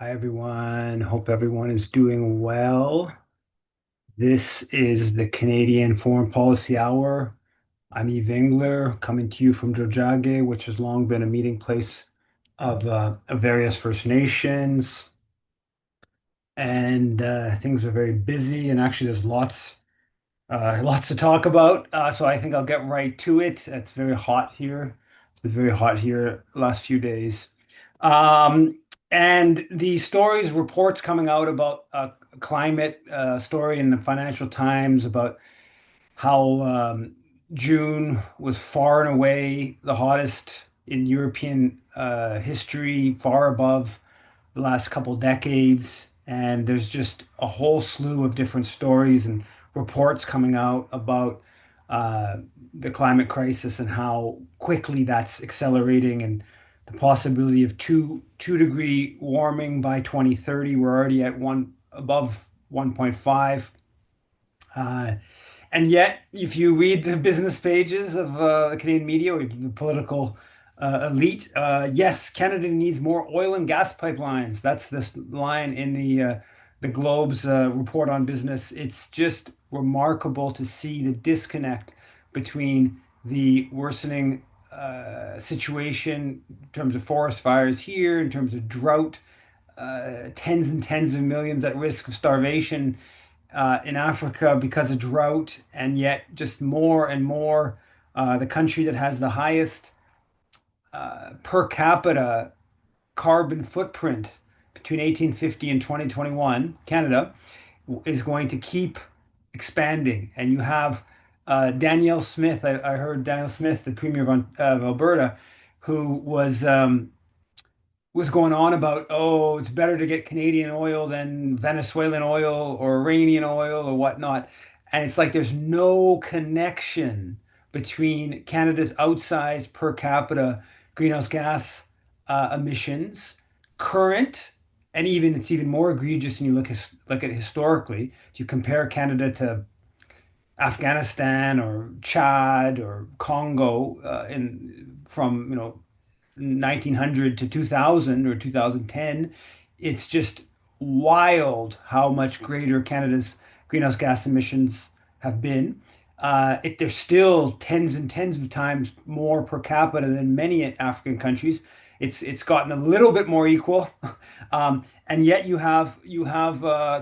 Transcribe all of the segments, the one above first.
Hi, everyone. Hope everyone is doing well. This is the Canadian Foreign Policy Hour. I'm Eve Engler, coming to you from Jojage, which has long been a meeting place of various First Nations. And things are very busy, and actually, there's lots to talk about. So I think I'll get right to it. It's very hot here. It's been very hot here the last few days. Um, and the stories, reports coming out about climate story in the Financial Times about how June was far and away the hottest in European history, far above the last couple decades. And there's just a whole slew of different stories and reports coming out about uh, the climate crisis and how quickly that's accelerating and the possibility of two degree warming by 2030. We're already at one above 1.5. Uh, and yet, if you read the business pages of the Canadian media or the political elite, yes, Canada needs more oil and gas pipelines. That's this line in the Globe's report on business. It's just remarkable to see the disconnect between the worsening situation in terms of forest fires here, in terms of drought, tens and tens of millions at risk of starvation in Africa because of drought, and yet just more and more. The country that has the highest per capita carbon footprint between 1850 and 2021, Canada, is going to keep expanding. And you have Danielle Smith. I heard Danielle Smith, the Premier of Alberta, who was going on about, oh, it's better to get Canadian oil than Venezuelan oil or Iranian oil or whatnot. And it's like there's no connection between Canada's outsized per capita greenhouse gas emissions, current, and even it's even more egregious when you look at historically. If you compare Canada to Afghanistan or Chad or Congo in from 1900 to 2000 or 2010, it's just wild how much greater Canada's greenhouse gas emissions have been. There's still tens and tens of times more per capita than many African countries. It's gotten a little bit more equal, and yet you have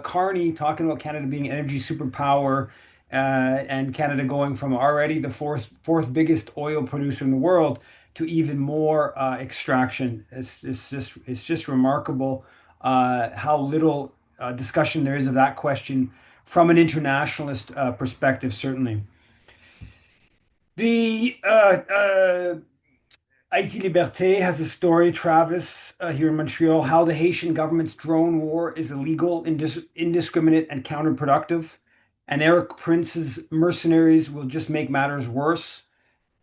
Carney talking about Canada being an energy superpower, and Canada going from already the fourth biggest oil producer in the world to even more extraction. It's just remarkable how little discussion there is of that question from an internationalist perspective, certainly. The Haiti Liberté has a story, Travis, here in Montreal, how the Haitian government's drone war is illegal, indiscriminate, and counterproductive. And Eric Prince's mercenaries will just make matters worse.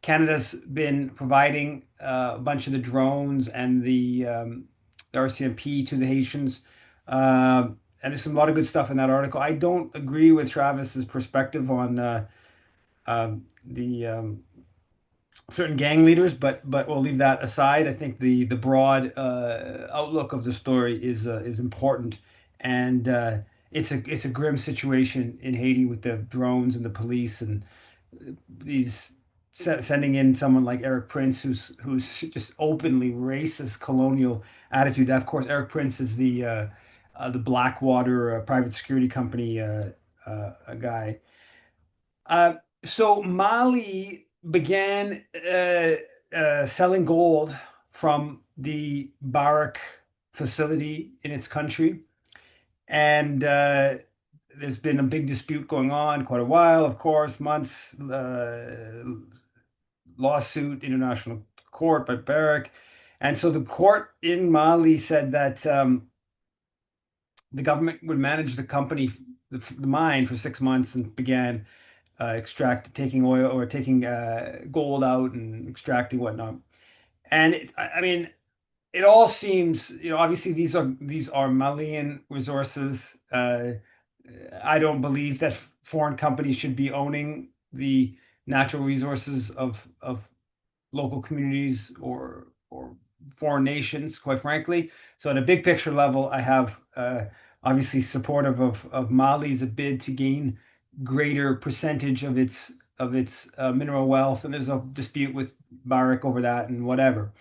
Canada's been providing a bunch of the drones and the RCMP to the Haitians. And there's a lot of good stuff in that article. I don't agree with Travis's perspective on the certain gang leaders, but we'll leave that aside. I think the broad outlook of the story is important, and it's a grim situation in Haiti with the drones and the police and these sending in someone like Eric Prince, who's just openly racist, colonial attitude. Of course, Eric Prince is the Blackwater private security company a guy. Uh, so Mali began selling gold from the Barrick facility in its country, and there's been a big dispute going on quite a while, of course, months, lawsuit, international court by Barrick. And so the court in Mali said that the government would manage the company, the mine for 6 months and began taking oil or taking gold out and extracting whatnot. And I mean, it all seems, obviously these are Malian resources. I don't believe that foreign companies should be owning the natural resources of local communities or foreign nations, quite frankly. So at a big picture level, I have obviously supportive of Mali's a bid to gain greater percentage of its mineral wealth, and there's a dispute with Barrick over that and whatever.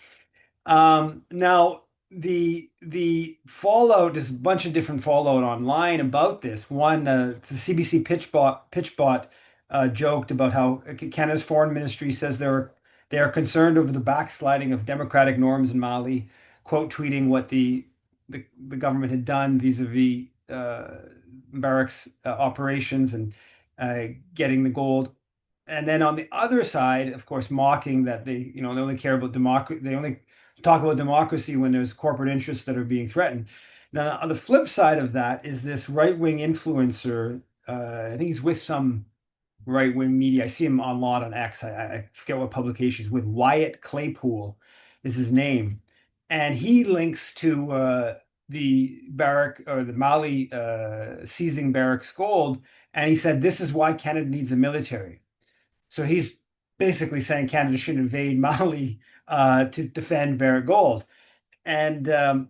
Now the fallout, there's a bunch of different fallout online about this. One, the CBC PitchBot joked about how Canada's foreign ministry says they are concerned over the backsliding of democratic norms in Mali, quote tweeting what the government had done vis-a-vis barracks operations and getting the gold. And then on the other side, of course, mocking that they only care about democracy. They only talk about democracy when there's corporate interests that are being threatened. Now, on the flip side of that is this right-wing influencer. I think he's with some right-wing media. I see him on a lot on X. I forget what publication he's with. Wyatt Claypool is his name, and he links to the Barrick or the Mali seizing Barrick's gold, and he said this is why Canada needs a military. So he's basically saying Canada should invade Mali to defend Barrick Gold. And and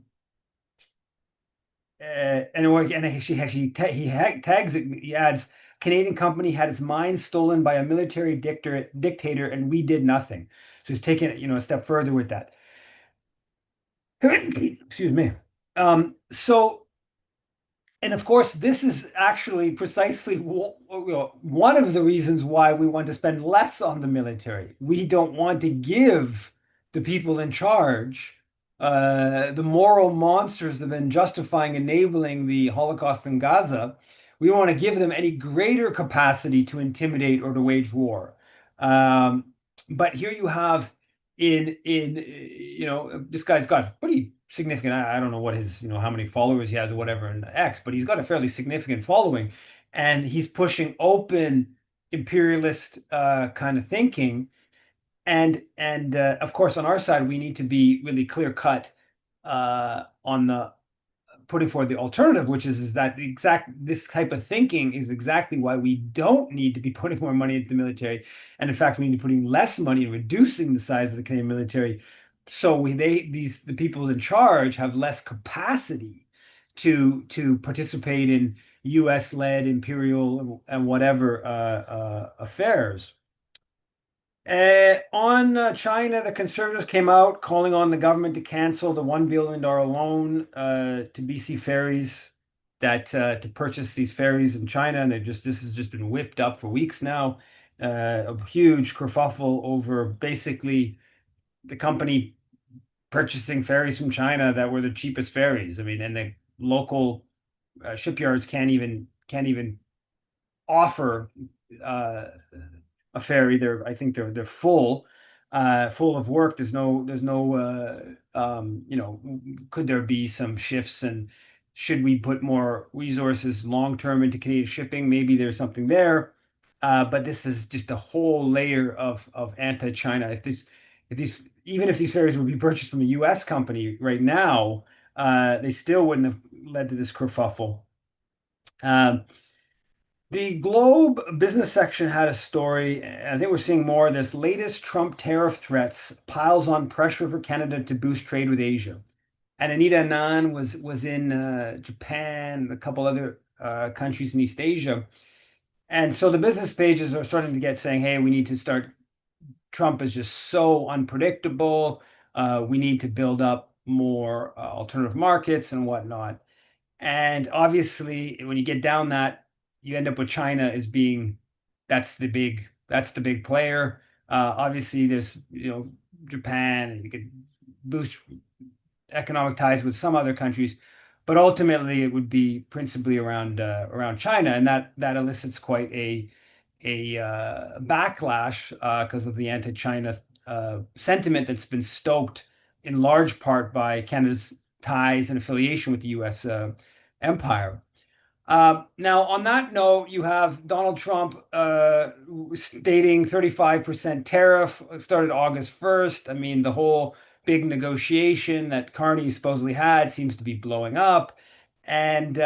actually tags it. He adds, Canadian company had its mine stolen by a military dictator, and we did nothing. So he's taking it, a step further with that. Excuse me. So And of course, this is actually precisely one of the reasons why we want to spend less on the military. We don't want to give the people in charge the moral monsters that have been justifying, enabling the Holocaust in Gaza. We don't want to give them any greater capacity to intimidate or to wage war. Um, but here you have this guy's got pretty significant. I don't know what his, how many followers he has or whatever in X, but he's got a fairly significant following, and he's pushing open imperialist kind of thinking. And of course, on our side, we need to be really clear cut on the putting forward the alternative, which is that this type of thinking is exactly why we don't need to be putting more money into the military, and in fact, we need to be putting less money and reducing the size of the Canadian military, so the people in charge have less capacity to participate in U.S.-led imperial and whatever affairs. On China, the conservatives came out calling on the government to cancel the $1 billion loan to BC Ferries to purchase these ferries in China. And this has just been whipped up for weeks now. A huge kerfuffle over basically the company purchasing ferries from China that were the cheapest ferries. I mean, and the local shipyards can't even offer uh, a ferry. I think they're full of work. There's no could there be some shifts, and should we put more resources long term into Canadian shipping? Maybe there's something there. But this is just a whole layer of anti-China. Even if these ferries would be purchased from a U.S. company right now, they still wouldn't have led to this kerfuffle. Um, the Globe business section had a story. I think we're seeing more of this. Latest Trump tariff threats piles on pressure for Canada to boost trade with Asia. And Anita Anand was in Japan, a couple other countries in East Asia. And so the business pages are starting to get saying, hey, we need to start. Trump is just so unpredictable. We need to build up more alternative markets and whatnot. And obviously, when you get down that, you end up with China as being that's the big player. Obviously, there's Japan, and you could boost economic ties with some other countries, but ultimately it would be principally around China, and that elicits quite a backlash because of the anti-China sentiment that's been stoked in large part by Canada's ties and affiliation with the U.S. Empire. Now, on that note, you have Donald Trump stating 35% tariff started August 1st. I mean, the whole big negotiation that Carney supposedly had seems to be blowing up. And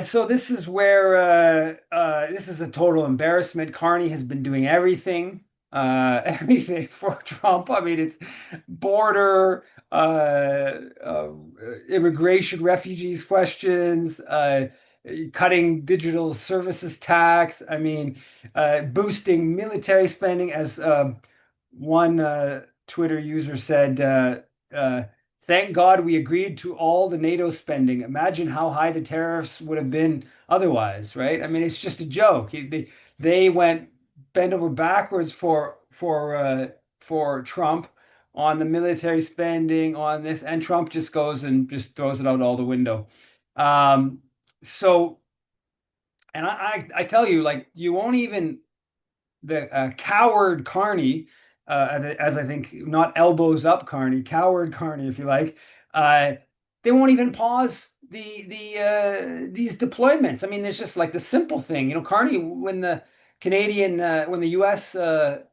so this is where this is a total embarrassment. Carney has been doing everything everything for Trump. I mean, it's border, uh, immigration, refugees questions, cutting digital services tax. I mean, boosting military spending, as one Twitter user said. Uh, Thank God we agreed to all the NATO spending. Imagine how high the tariffs would have been otherwise, right? I mean, it's just a joke. They went bend over backwards for Trump on the military spending on this, and Trump just goes and just throws it out all the window. Um, so, and I tell you, like, you won't even the coward Carney, as I think, not elbows up Carney, coward Carney, if you like, uh, they won't even pause these deployments. I mean, there's just like the simple thing, Carney, when the U.S. A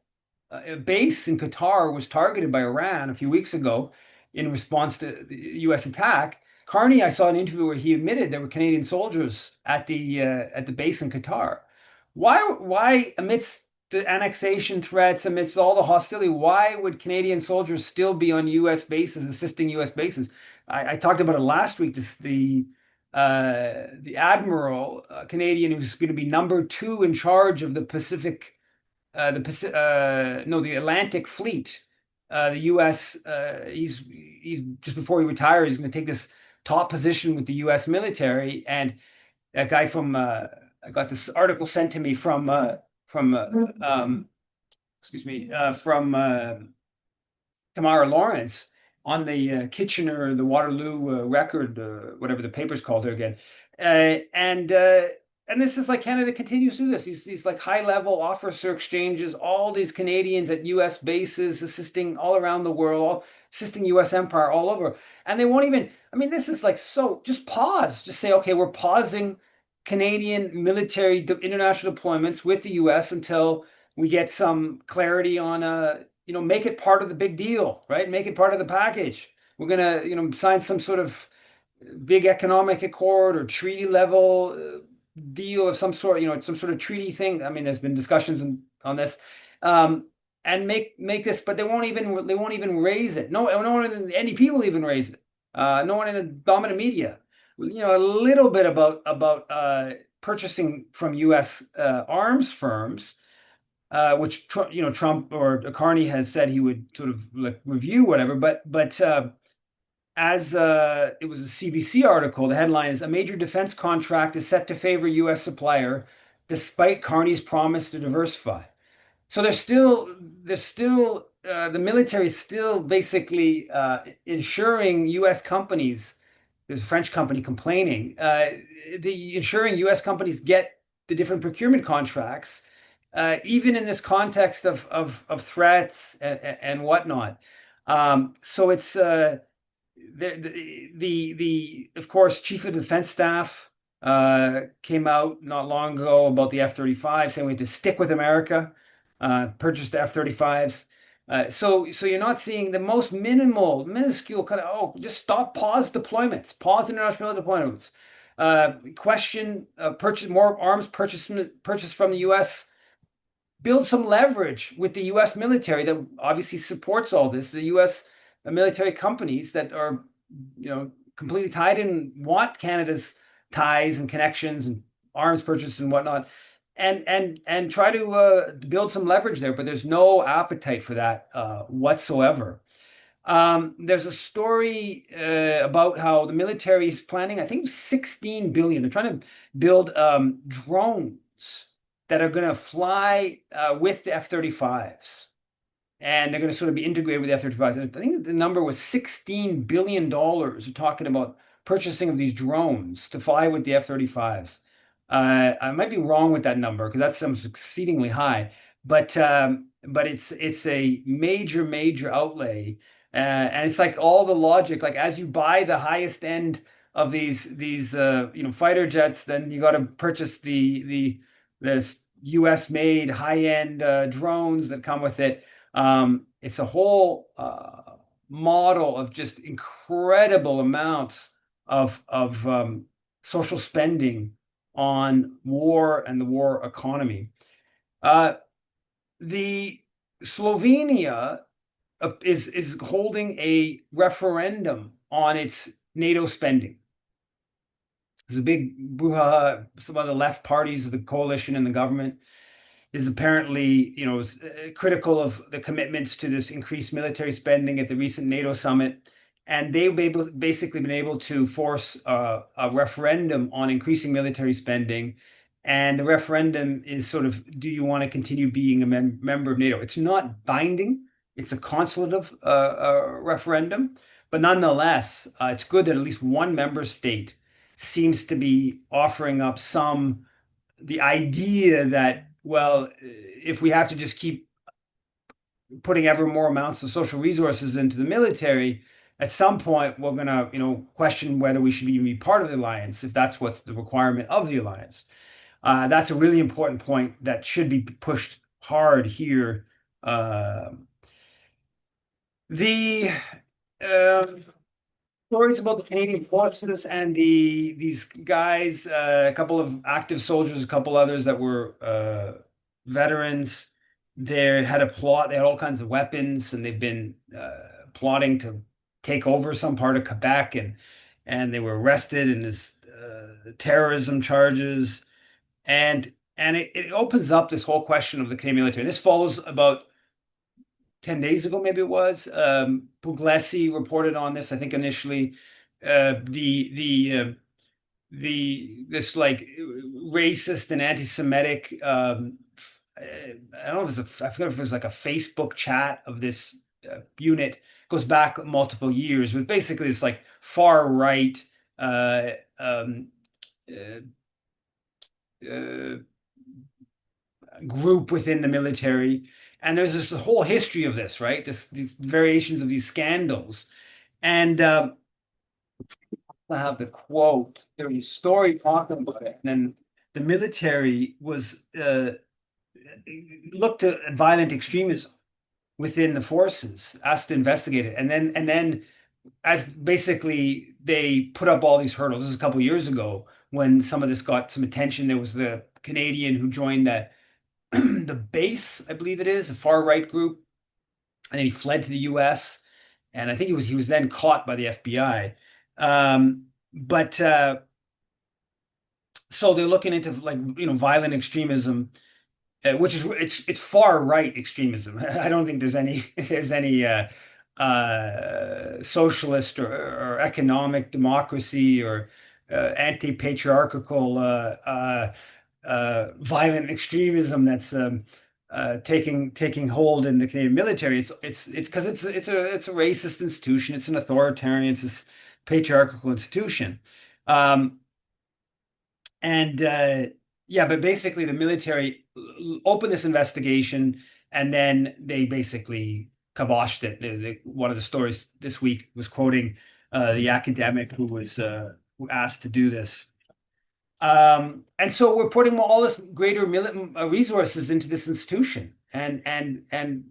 base in Qatar was targeted by Iran a few weeks ago in response to the U.S. attack. Carney, I saw an interview where he admitted there were Canadian soldiers at the base in Qatar. Why, amidst the annexation threats, amidst all the hostility, why would Canadian soldiers still be on U.S. bases, assisting U.S. bases? I talked about it last week. The admiral, Canadian, who's going to be number two in charge of the Pacific no, the Atlantic Fleet. The U.S. He's just before he retires, he's going to take this top position with the U.S. military. And that guy from I got this article sent to me from excuse me from Tamara Lawrence on the Kitchener, the Waterloo record, whatever the paper's called there again. Uh, and uh, and this is like Canada continues to do this. These like high level officer exchanges, all these Canadians at U.S. bases assisting all around the world, assisting U.S. empire all over. And they won't even, I mean, this is like, so just pause, just say, okay, we're pausing Canadian military international deployments with the U.S. until we get some clarity on make it part of the big deal, right? Make it part of the package. We're gonna, sign some sort of big economic accord or treaty level deal of some sort, some sort of treaty thing. I mean, there's been discussions on this, um, and make this, but they won't even raise it. No one in the NDP will even raise it. No one in the dominant media. A little bit about purchasing from U.S. Arms firms, which Trump or Carney has said he would sort of like review whatever. But as it was a CBC article, the headline is: "A major defense contract is set to favor U.S. supplier, despite Carney's promise to diversify." So the military is still basically ensuring U.S. companies. There's a French company complaining. The ensuring U.S. companies get the different procurement contracts, even in this context of threats and whatnot. So it's of course, Chief of Defense Staff came out not long ago about the F-35, saying we have to stick with America, purchase the F-35s. So you're not seeing the most minuscule kind of, just stop, pause deployments, pause international deployments, question purchase more arms purchase from the U.S., build some leverage with the U.S. military that obviously supports all this. The U.S. military companies that are, completely tied in, want Canada's ties and connections and arms purchase and whatnot, and try to build some leverage there. But there's no appetite for that whatsoever. There's a story about how the military is planning, I think, 16 billion. They're trying to build drones that are going to fly with the F-35s. And they're going to sort of be integrated with the F-35s. And I think the number was $16 billion. We're talking about purchasing of these drones to fly with the F-35s. I might be wrong with that number because that sounds exceedingly high, but it's a major outlay, and it's like all the logic. Like, as you buy the highest end of these fighter jets, then you got to purchase the U.S. made high end drones that come with it. It's a whole model of just incredible amounts of social spending on war and the war economy. Uh, the Slovenia is holding a referendum on its NATO spending. There's a big brouhaha. Some of the left parties of the coalition and the government is apparently, critical of the commitments to this increased military spending at the recent NATO summit. And basically been able to force a referendum on increasing military spending. And the referendum is sort of, do you want to continue being a member of NATO? It's not binding. It's a consultative referendum. But nonetheless, it's good that at least one member state seems to be offering up the idea that, well, if we have to just keep putting ever more amounts of social resources into the military, at some point we're gonna, question whether we should even be part of the alliance if that's what's the requirement of the alliance. That's a really important point that should be pushed hard here. Uh, the stories about the Canadian forces and these guys, a couple of active soldiers, a couple others that were veterans. They had a plot. They had all kinds of weapons, and they've been plotting to take over some part of Quebec, and they were arrested in this terrorism charges, and it opens up this whole question of the Canadian military. This follows about 10 days ago, maybe it was. Puglisi reported on this, I think initially. The this like racist and anti-Semitic I don't know if it was I forget if it was like a Facebook chat of this unit goes back multiple years, but basically it's like far right uh, um, uh, uh, group within the military. And there's this whole history of this, right? These variations of these scandals. And I have the quote. There was a story talking about it. And then the military was looked at violent extremism within the forces, asked to investigate it. And then as basically they put up all these hurdles. This is a couple of years ago when some of this got some attention. There was the Canadian who joined that the base, I believe it is, a far right group, and then he fled to the U.S. And I think he was then caught by the FBI. But so they're looking into like violent extremism, which is it's far right extremism. I don't think there's any socialist or economic democracy or anti-patriarchal violent extremism that's taking hold in the Canadian military. It's because it's a racist institution. It's an authoritarian, it's a patriarchal institution. Um, and yeah, but basically the military opened this investigation and then they basically kiboshed it. One of the stories this week was quoting the academic who asked to do this. And so we're putting all this greater resources into this institution, and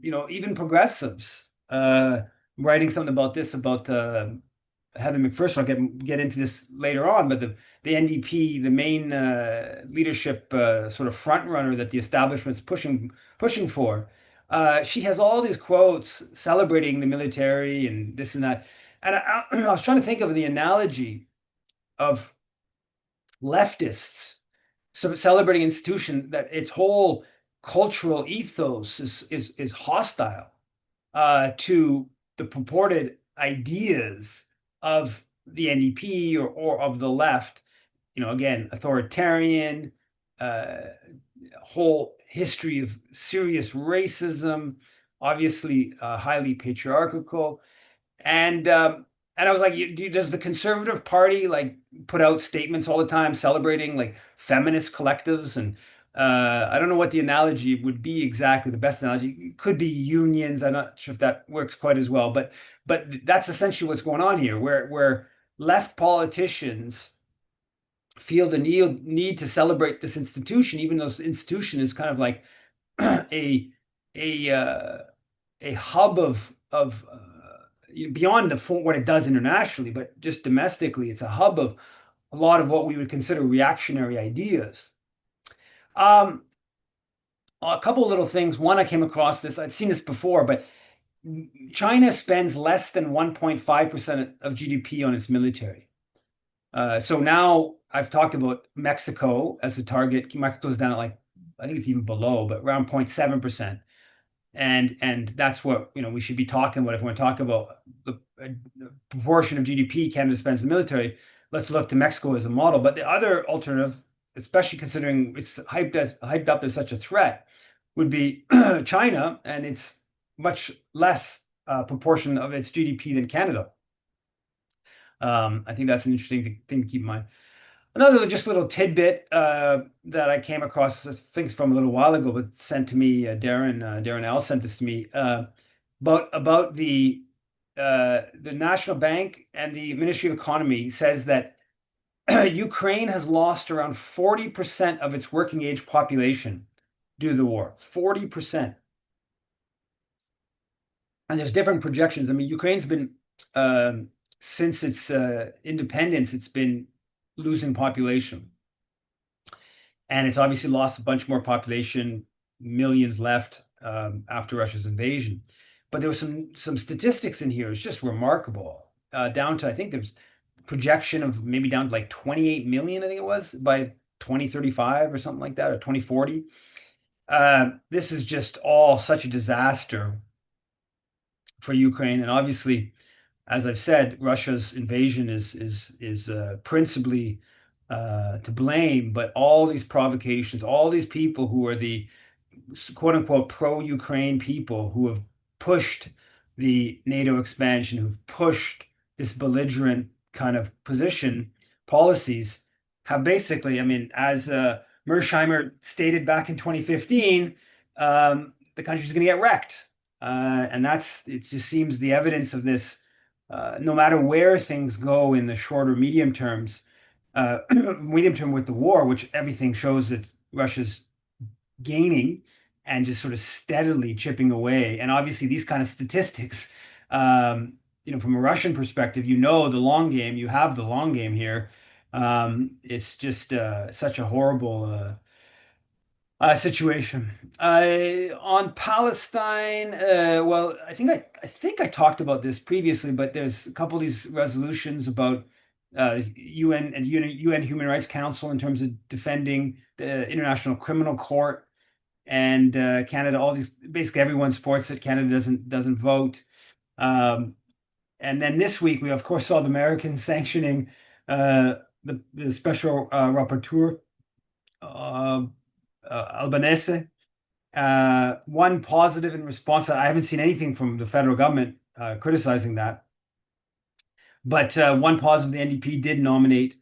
even progressives writing something about this about Heather McPherson. I'll get into this later on, but the NDP, the main leadership sort of front runner that the establishment's pushing for, she has all these quotes celebrating the military and this and that. And I was trying to think of the analogy of leftists celebrating institution that its whole cultural ethos is hostile to the purported ideas of the NDP or of the left. Again, authoritarian, uh, whole history of serious racism, obviously highly patriarchal. And I was like, does the Conservative Party like put out statements all the time celebrating like feminist collectives? And I don't know what the analogy would be exactly. The best analogy it could be unions. I'm not sure if that works quite as well, but that's essentially what's going on here, where left politicians feel the need to celebrate this institution, even though this institution is kind of like a a uh, a hub of beyond what it does internationally, but just domestically, it's a hub of a lot of what we would consider reactionary ideas. Um, a couple of little things. One, I came across this. I've seen this before, but China spends less than 1.5% of GDP on its military. So now I've talked about Mexico as a target. Mexico's down at like, I think it's even below, but around 0.7%. And that's what we should be talking about if we want to talk about the proportion of GDP Canada spends in the military. Let's look to Mexico as a model. But the other alternative, especially considering it's hyped up as such a threat, would be China, and it's much less proportion of its GDP than Canada. I think that's an interesting thing to keep in mind. Another just little tidbit that I came across, I think it's from a little while ago, but sent to me, Darren L sent this to me, about the National Bank and the Ministry of Economy says that Ukraine has lost around 40% of its working age population due to the war. 40%. And there's different projections. I mean, Ukraine's been since its independence, it's been losing population, and it's obviously lost a bunch more population, millions left after Russia's invasion. But there was some statistics in here. It's just remarkable. Down to I think there's projection of maybe down to like 28 million. I think it was by 2035 or something like that, or 2040. This is just all such a disaster for Ukraine, and obviously, as I've said, Russia's invasion is principally to blame, but all these provocations, all these people who are the quote unquote pro-Ukraine people who have pushed the NATO expansion, who've pushed this belligerent kind of position, policies, have basically, I mean, as Mersheimer stated back in 2015, the country's going to get wrecked. And it just seems the evidence of this, no matter where things go in the short or medium terms, medium term with the war, which everything shows that Russia's gaining and just sort of steadily chipping away. And obviously, these kind of statistics, from a Russian perspective, the long game, you have the long game here. It's just such a horrible situation. On Palestine, well, I think I talked about this previously, but there's a couple of these resolutions about UN and UN Human Rights Council in terms of defending the International Criminal Court and Canada. All these, basically everyone supports it. Canada doesn't vote. Um, and then this week we of course saw the Americans sanctioning the special rapporteur. Uh, Albanese. One positive in response to that, I haven't seen anything from the federal government criticizing that, but one positive, the NDP did nominate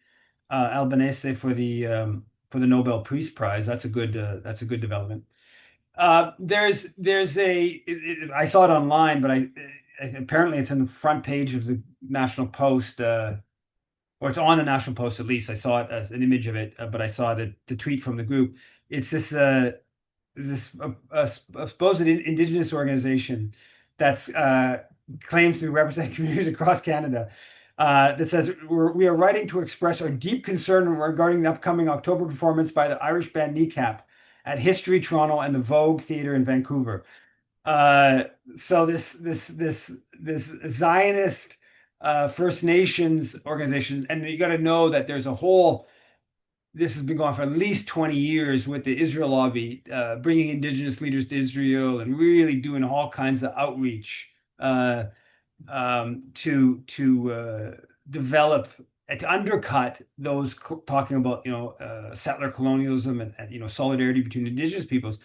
Albanese for the Nobel Peace Prize. That's a good development. I saw it online, but apparently it's in the front page of the National Post. Or it's on the National Post at least. I saw it as an image of it, but I saw the tweet from the group. It's this supposed indigenous organization that's claims to represent communities across Canada, that says we are writing to express our deep concern regarding the upcoming October performance by the Irish band Kneecap at History Toronto and the Vogue Theatre in Vancouver. Uh, so this Zionist First Nations organization, and you got to know that there's a whole. This has been going on for at least 20 years with the Israel lobby, bringing indigenous leaders to Israel and really doing all kinds of outreach to develop and to undercut those talking about settler colonialism and solidarity between indigenous peoples,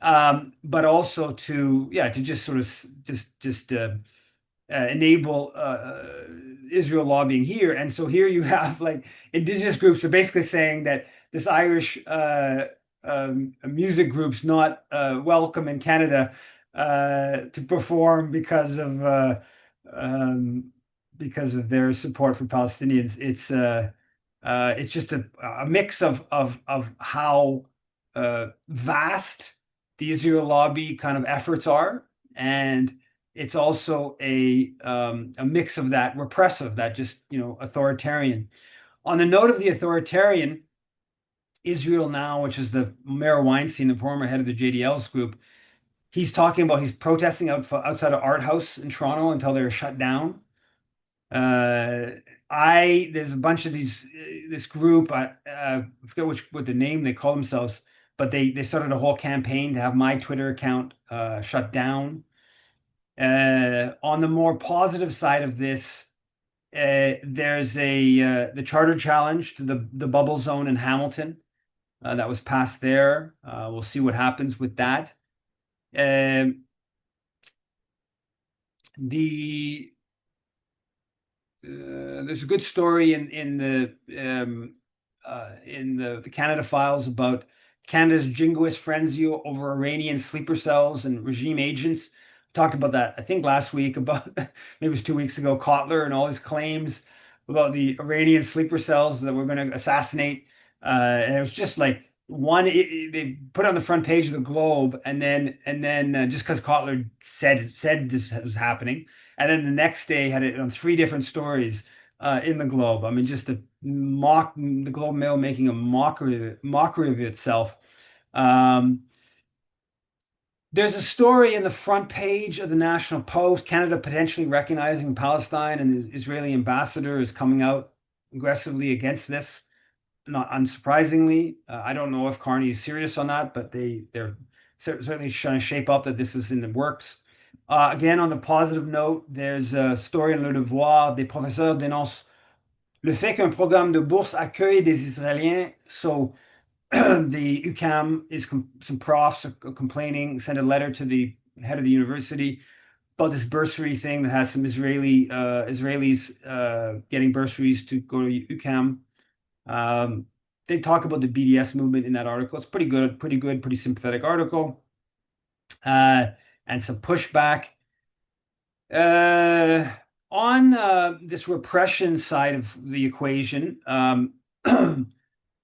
but also to just sort of just enable Israel lobbying here. And so here you have like indigenous groups are basically saying that this Irish music group's not welcome in Canada to perform um, because of their support for Palestinians. It's just a mix of how vast the Israel lobby kind of efforts are, and it's also a mix of that repressive, that just authoritarian. On the note of the authoritarian, Israel Now, which is the Mayor Weinstein, the former head of the JDL's group, he's talking about he's protesting outside of Art House in Toronto until they're shut down. Uh, there's a bunch of this group. I forget what the name they call themselves, but they started a whole campaign to have my Twitter account shut down. On the more positive side of this, there's the charter challenge to the bubble zone in Hamilton that was passed there. We'll see what happens with that. Um, the there's a good story in the Canada files about Canada's jingoist frenzy over Iranian sleeper cells and regime agents. Talked about that, I think, last week about maybe it was 2 weeks ago, Kotler and all his claims about the Iranian sleeper cells that were going to assassinate. And it was just like they put it on the front page of the Globe, and then just because Kotler said this was happening, and then the next day had it on three different stories in the Globe. I mean, just the Globe Mail making a mockery of itself. Um, there's a story in the front page of the National Post, Canada potentially recognizing Palestine, and the Israeli ambassador is coming out aggressively against this. Not unsurprisingly, I don't know if Carney is serious on that, but they're certainly trying to shape up that this is in the works. Again, on the positive note, there's a story in Le Devoir. Des professeurs dénoncent le fait qu'un programme de bourse accueille des Israéliens. So the UCAM some profs are complaining, send a letter to the head of the university about this bursary thing that has some Israelis getting bursaries to go to UCAM. Um, they talk about the BDS movement in that article. It's pretty good, pretty sympathetic article. Uh, and some pushback. Uh, on this repression side of the equation,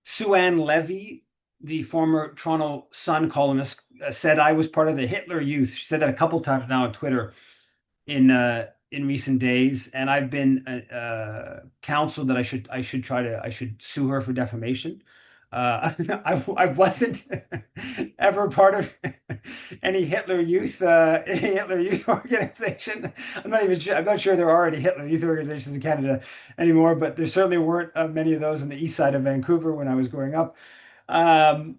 Sue Ann Levy, the former Toronto Sun columnist, said I was part of the Hitler Youth. She said that a couple times now on Twitter in recent days, and I've been counseled that I should sue her for defamation. I wasn't ever part of any Hitler Youth organization. I'm not sure there are any Hitler Youth organizations in Canada anymore, but there certainly weren't many of those on the east side of Vancouver when I was growing up. Um,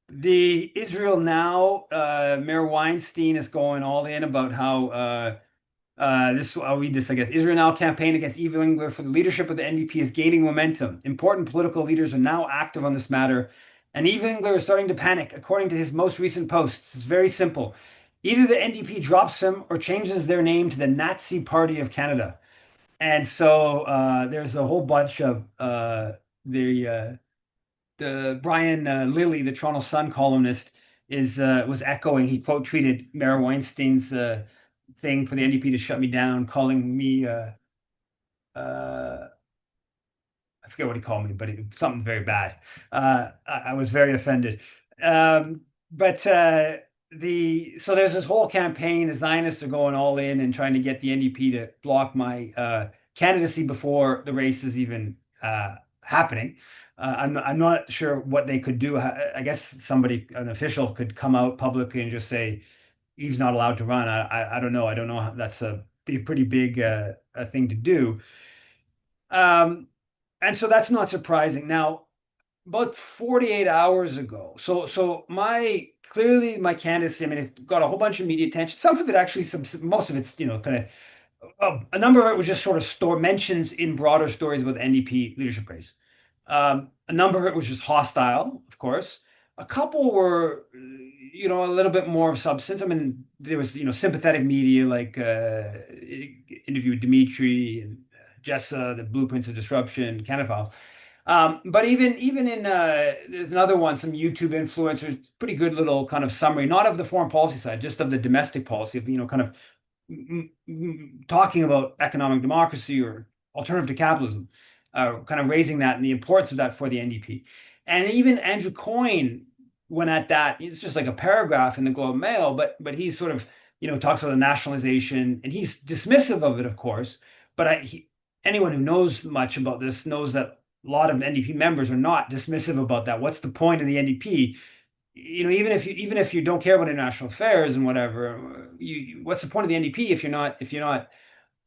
the Israel Now, Mayor Weinstein is going all in about how I'll read this, I guess. Israel Now campaign against Eva Engler for the leadership of the NDP is gaining momentum. Important political leaders are now active on this matter, and Eva Engler is starting to panic, according to his most recent posts. It's very simple. Either the NDP drops him or changes their name to the Nazi Party of Canada. And so there's a whole bunch of the Brian Lilly, the Toronto Sun columnist, is was echoing. He quote tweeted Mayor Weinstein's thing for the NDP to shut me down, calling me uh, I forget what he called me, but something very bad. I was very offended. Um, but so there's this whole campaign. The Zionists are going all in and trying to get the NDP to block my candidacy before the race is even happening. I'm not sure what they could do. I guess an official, could come out publicly and just say he's not allowed to run. I don't know. I don't know how that's be a pretty big a thing to do. Um, and so that's not surprising. Now, about 48 hours ago, so my clearly my candidacy, I mean, it got a whole bunch of media attention. Some of it actually, most of it's kind of a number of it was just sort of store mentions in broader stories about the NDP leadership race. A number of it was just hostile, of course. A couple were, a little bit more of substance. I mean, there was, sympathetic media like interview with Dimitri and Jessa, the Blueprints of Disruption, Canada Files. But even in there's another one, some YouTube influencers, pretty good little kind of summary, not of the foreign policy side, just of the domestic policy of, kind of talking about economic democracy or alternative to capitalism, kind of raising that and the importance of that for the NDP. And even Andrew Coyne went at that. It's just like a paragraph in the Globe Mail, but he's sort of, talks about the nationalization, and he's dismissive of it, of course. But anyone who knows much about this knows that a lot of NDP members are not dismissive about that. What's the point of the NDP? Even if you don't care about international affairs and whatever, what's the point of the NDP if you're not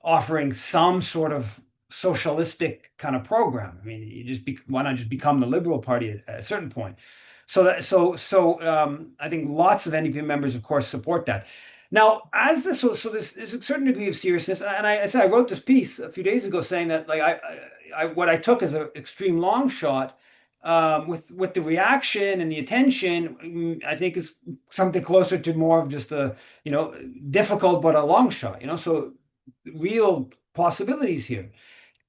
offering some sort of socialistic kind of program? I mean, why not just become the Liberal Party at a certain point? I think lots of NDP members, of course, support that. Now, as this, so there's a certain degree of seriousness, and I said I wrote this piece a few days ago saying that like what I took as an extreme long shot with the reaction and the attention, I think is something closer to more of just a difficult but a long shot. So real possibilities here.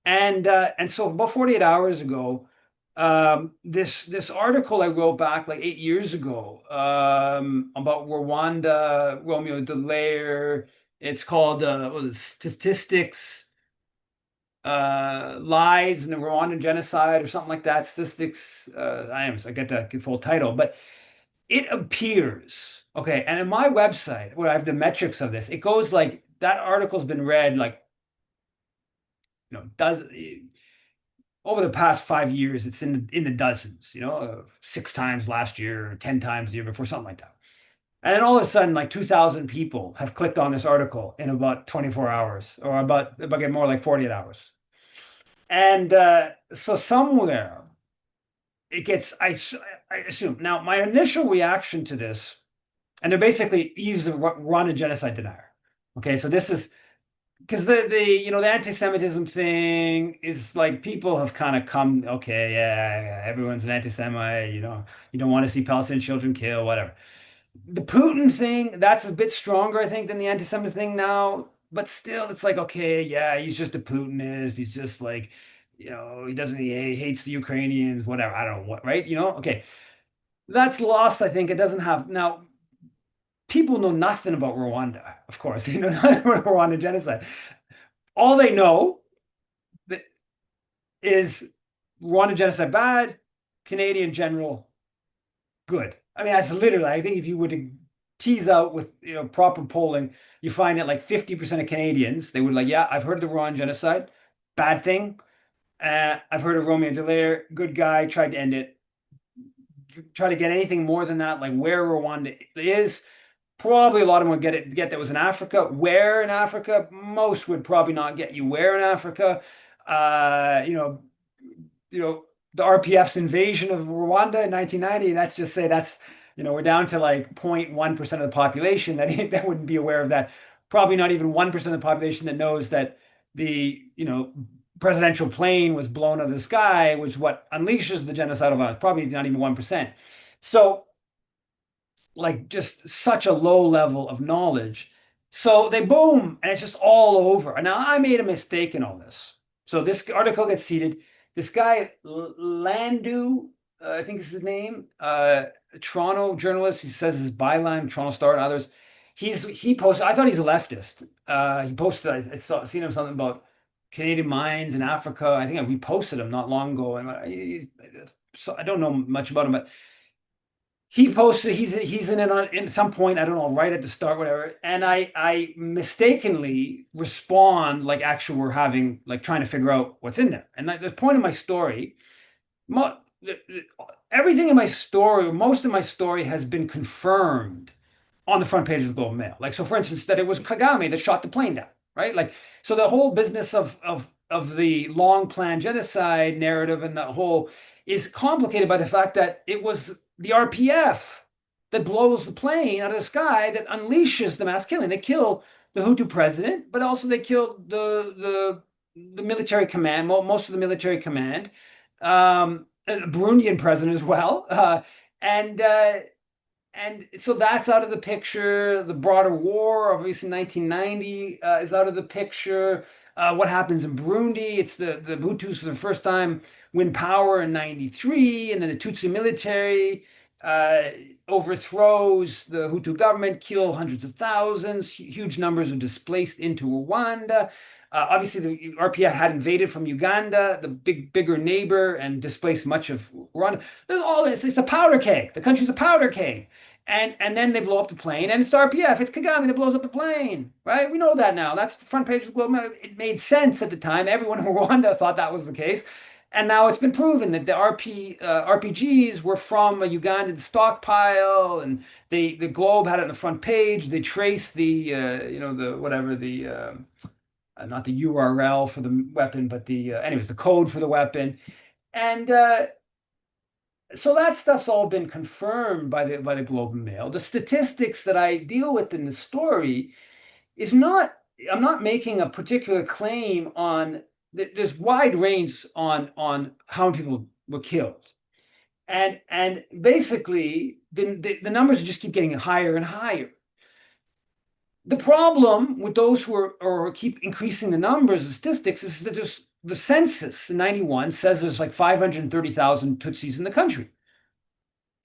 And so about 48 hours ago, this article I wrote back like 8 years ago about Rwanda, Romeo Dallaire. It's called what was it, Statistics, Lies in the Rwandan Genocide or something like that. Statistics. I get the full title, but it appears okay. And in my website, where I have the metrics of this, it goes like that article's been read like does over the past 5 years, it's in the dozens, 6 times last year, 10 times the year before, something like that. And then all of a sudden, like 2,000 people have clicked on this article in about 24 hours, or about more like 48 hours. And so somewhere it gets, I assume. Now, my initial reaction to this, and they're basically he's a Rwanda genocide denier. Okay, so this is because the anti-Semitism thing is like people have kind of come, okay, yeah, everyone's an anti-Semite, you don't want to see Palestinian children killed, whatever. The Putin thing, that's a bit stronger, I think, than the anti-Semitic thing now, but still, it's like, okay, yeah, he's just a Putinist, he's just like, he hates the Ukrainians, whatever, I don't know what, right? Okay, that's lost, I think. It doesn't have now. People know nothing about Rwanda, of course. They know nothing about Rwanda genocide. All they know is Rwanda genocide bad, Canadian general good. I mean, that's literally, I think if you were to tease out with proper polling, you find that like 50% of Canadians, they would like, yeah, I've heard of the Rwanda genocide, bad thing. I've heard of Romeo Dallaire, good guy, tried to end it. Try to get anything more than that, like where Rwanda is. Probably a lot of them would get that was in Africa. Where in Africa? Most would probably not get you where in Africa. Uh, you know, the RPF's invasion of Rwanda in 1990. That's just say we're down to like 0.1% of the population that wouldn't be aware of that. Probably not even 1% of the population that knows that the presidential plane was blown out of the sky, which what unleashes the genocidal violence. Probably not even 1%. So like just such a low level of knowledge. So they boom, and it's just all over. And now I made a mistake in all this. So this article gets seeded. This guy Landu, I think is his name, Toronto journalist. He says his byline, Toronto Star, and others. He posted. I thought he's a leftist. He posted. Seen him something about Canadian mines in Africa. I think I reposted him not long ago, and so I don't know much about him, but he posted he's in it in some point, I don't know, right at the start, whatever, and I mistakenly respond like actually we're having like trying to figure out what's in there. And like, the point of my story, mo everything in my story, most of my story has been confirmed on the front page of the Globe and Mail. Like, so for instance, that it was Kagame that shot the plane down, right? Like, so the whole business of the long planned genocide narrative and the whole is complicated by the fact that it was the RPF that blows the plane out of the sky that unleashes the mass killing. They kill the Hutu president, but also they kill the military command, most of the military command, Burundian president as well, and so that's out of the picture. The broader war, obviously 1990, is out of the picture. What happens in Burundi? It's the Hutus for the first time win power in 93, and then the Tutsi military uh, overthrows the Hutu government, kill hundreds of thousands, huge numbers are displaced into Rwanda. Obviously, the RPF had invaded from Uganda, the bigger neighbor, and displaced much of Rwanda. There's all this. It's a powder keg. The country's a powder keg. And then they blow up the plane, and it's the RPF. It's Kagame that blows up the plane, right? We know that now. That's the front page of the Globe. It made sense at the time. Everyone in Rwanda thought that was the case. And now it's been proven that the RPGs were from a Ugandan stockpile, and the Globe had it on the front page. They traced the the whatever the not the URL for the weapon, but the anyways the code for the weapon, and so that stuff's all been confirmed by the Globe and Mail. The statistics that I deal with in the story is not. I'm not making a particular claim on. There's wide range on how many people were killed, and basically the numbers just keep getting higher and higher. The problem with those who are or keep increasing the numbers, the statistics, is that there's the census in 91 says there's like 530,000 Tutsis in the country.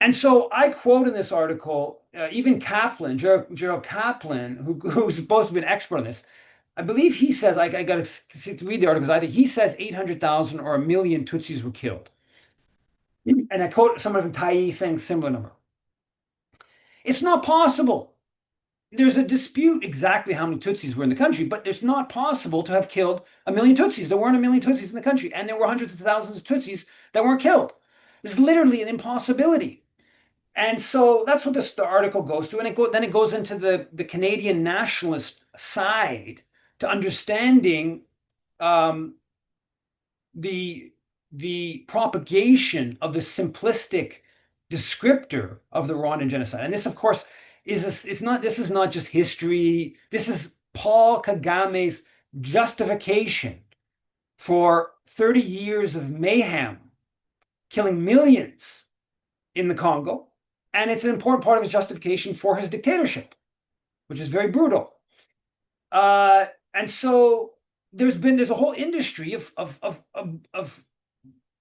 And so I quote in this article, even Kaplan, Gerald Kaplan, who's supposed to be an expert on this, I believe he says, I got to read the article, because I think he says 800,000 or a million Tutsis were killed. And I quote someone from Tai saying similar number. It's not possible. There's a dispute exactly how many Tutsis were in the country, but it's not possible to have killed a million Tutsis. There weren't a million Tutsis in the country, and there were hundreds of thousands of Tutsis that weren't killed. It's literally an impossibility. And so that's what the article goes to, and then it goes into the Canadian nationalist side to understanding um, the the propagation of the simplistic descriptor of the Rwandan genocide. And this, of course, it's not. This is not just history. This is Paul Kagame's justification for 30 years of mayhem, killing millions in the Congo, and it's an important part of his justification for his dictatorship, which is very brutal. And so there's a whole industry of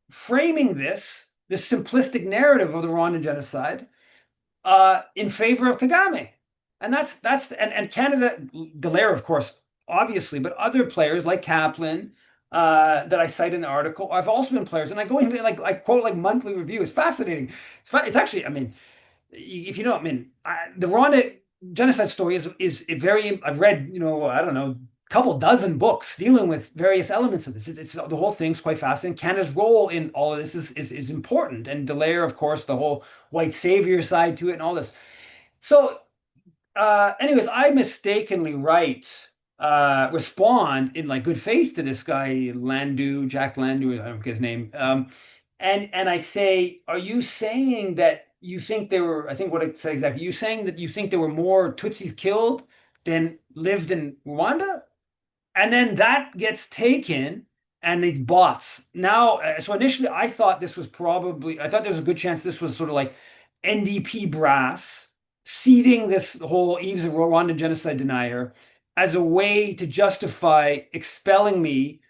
framing this simplistic narrative of the Rwandan genocide in favor of Kagame, and and Canada, Dallaire, of course, obviously, but other players like Kaplan that I cite in the article. I've also been players, and I go into like I quote like monthly review. It's fascinating. It's actually, I mean, if you know, I mean, the Rwanda genocide story is a very. I've read, I don't know, a couple dozen books dealing with various elements of this. It's the whole thing's quite fascinating. Canada's role in all of this is important, and Dallaire, of course, the whole white savior side to it, and all this. So anyways, I mistakenly respond in like good faith to this guy Jack Landu, I don't forget his name. And I say, are you saying that you think there were, I think what I said exactly, you saying that you think there were more Tutsis killed than lived in Rwanda? And then that gets taken and the bots. Now, so initially I thought there was a good chance this was sort of like NDP brass seeding this whole Eves of Rwandan genocide denier as a way to justify expelling me,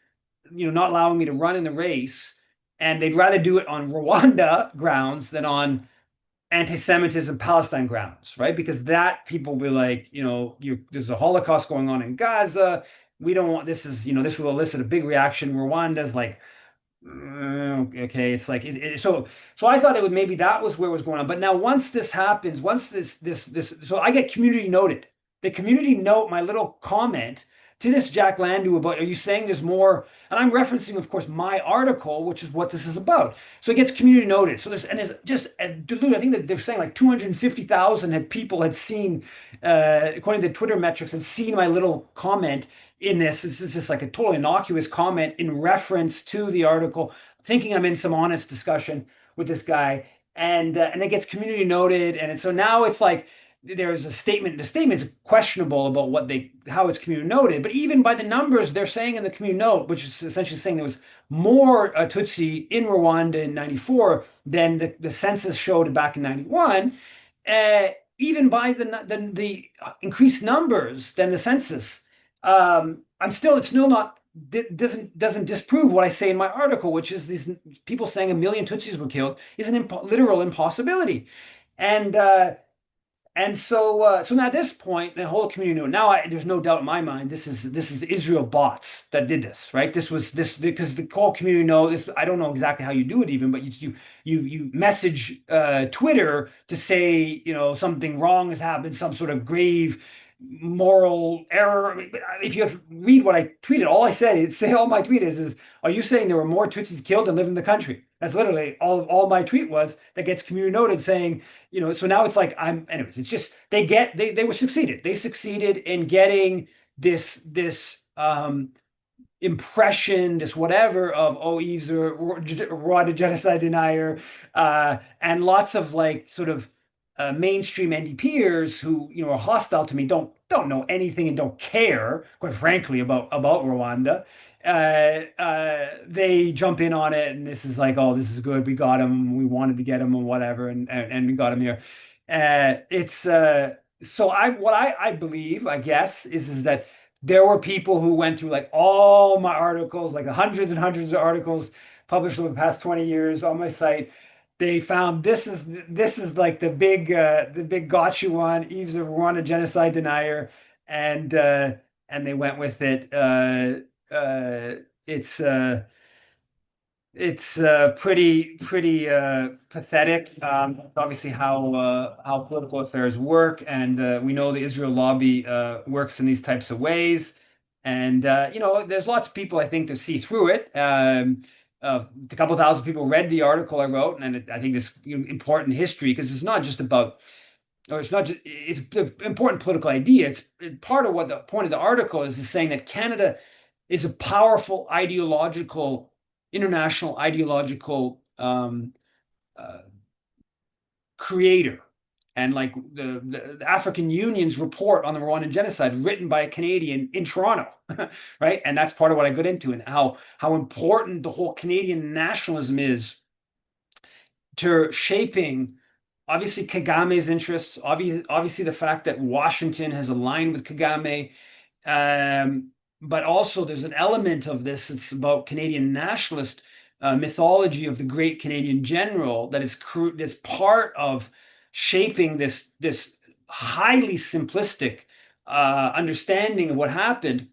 not allowing me to run in the race. And they'd rather do it on Rwanda grounds than on anti-Semitism Palestine grounds, right? Because that people will be like, there's a Holocaust going on in Gaza. We don't want this will elicit a big reaction. Rwanda's like, okay, it's like so I thought it would maybe that was where it was going on. But now once this happens, once this so I get community noted. The community note my little comment to this Jack Landu about, are you saying there's more? And I'm referencing, of course, my article, which is what this is about. So it gets community noted. So it's just dilute. I think that they're saying like 250,000 people had seen, according to the Twitter metrics, had seen my little comment in this. This is just like a totally innocuous comment in reference to the article, thinking I'm in some honest discussion with this guy, and it gets community noted, and so now it's like there's a statement. The statement is questionable about how it's community noted, but even by the numbers they're saying in the community note, which is essentially saying there was more Tutsi in Rwanda in '94 than the census showed back in '91. Even by the increased numbers than the census, it's still not doesn't disprove what I say in my article, which is these people saying a million Tutsis were killed is an literal impossibility, and so now at this point, the whole community knew. Now there's no doubt in my mind this is Israel bots that did this, right? This was this because the whole community know this. I don't know exactly how you do it even, but you message Twitter to say something wrong has happened, some sort of grave moral error. I mean, if you read what I tweeted, all I said is say all my tweet is are you saying there were more Tutsis killed than live in the country? That's literally all my tweet was that gets community noted saying, so now it's like anyways, it's just they were succeeded. They succeeded in getting this impression, this whatever of he's a Rwanda genocide denier, and lots of like sort of mainstream NDPers who are hostile to me don't know anything and don't care, quite frankly, about Rwanda. They jump in on it, and this is like, oh, this is good. We got him. We wanted to get him, and whatever, and we got him here. It's so I believe, I guess, is that there were people who went through like all my articles, like hundreds and hundreds of articles published over the past 20 years on my site. They found this is like the big gotcha one. Eve's a Rwanda genocide denier, and they went with it. It's pretty pathetic. Obviously, how political affairs work, and we know the Israel lobby works in these types of ways. And there's lots of people I think that see through it. A couple thousand people read the article I wrote, and I think this important history because it's not just about, or it's not just it's an important political idea. It's part of what the point of the article is saying that Canada is a powerful international ideological uh, creator. And like the African Union's report on the Rwandan genocide, written by a Canadian in Toronto, right? And that's part of what I got into, and how important the whole Canadian nationalism is to shaping, obviously, Kagame's interests, obviously the fact that Washington has aligned with Kagame, um, but also there's an element of this. It's about Canadian nationalist mythology of the great Canadian general that's part of shaping this highly simplistic understanding of what happened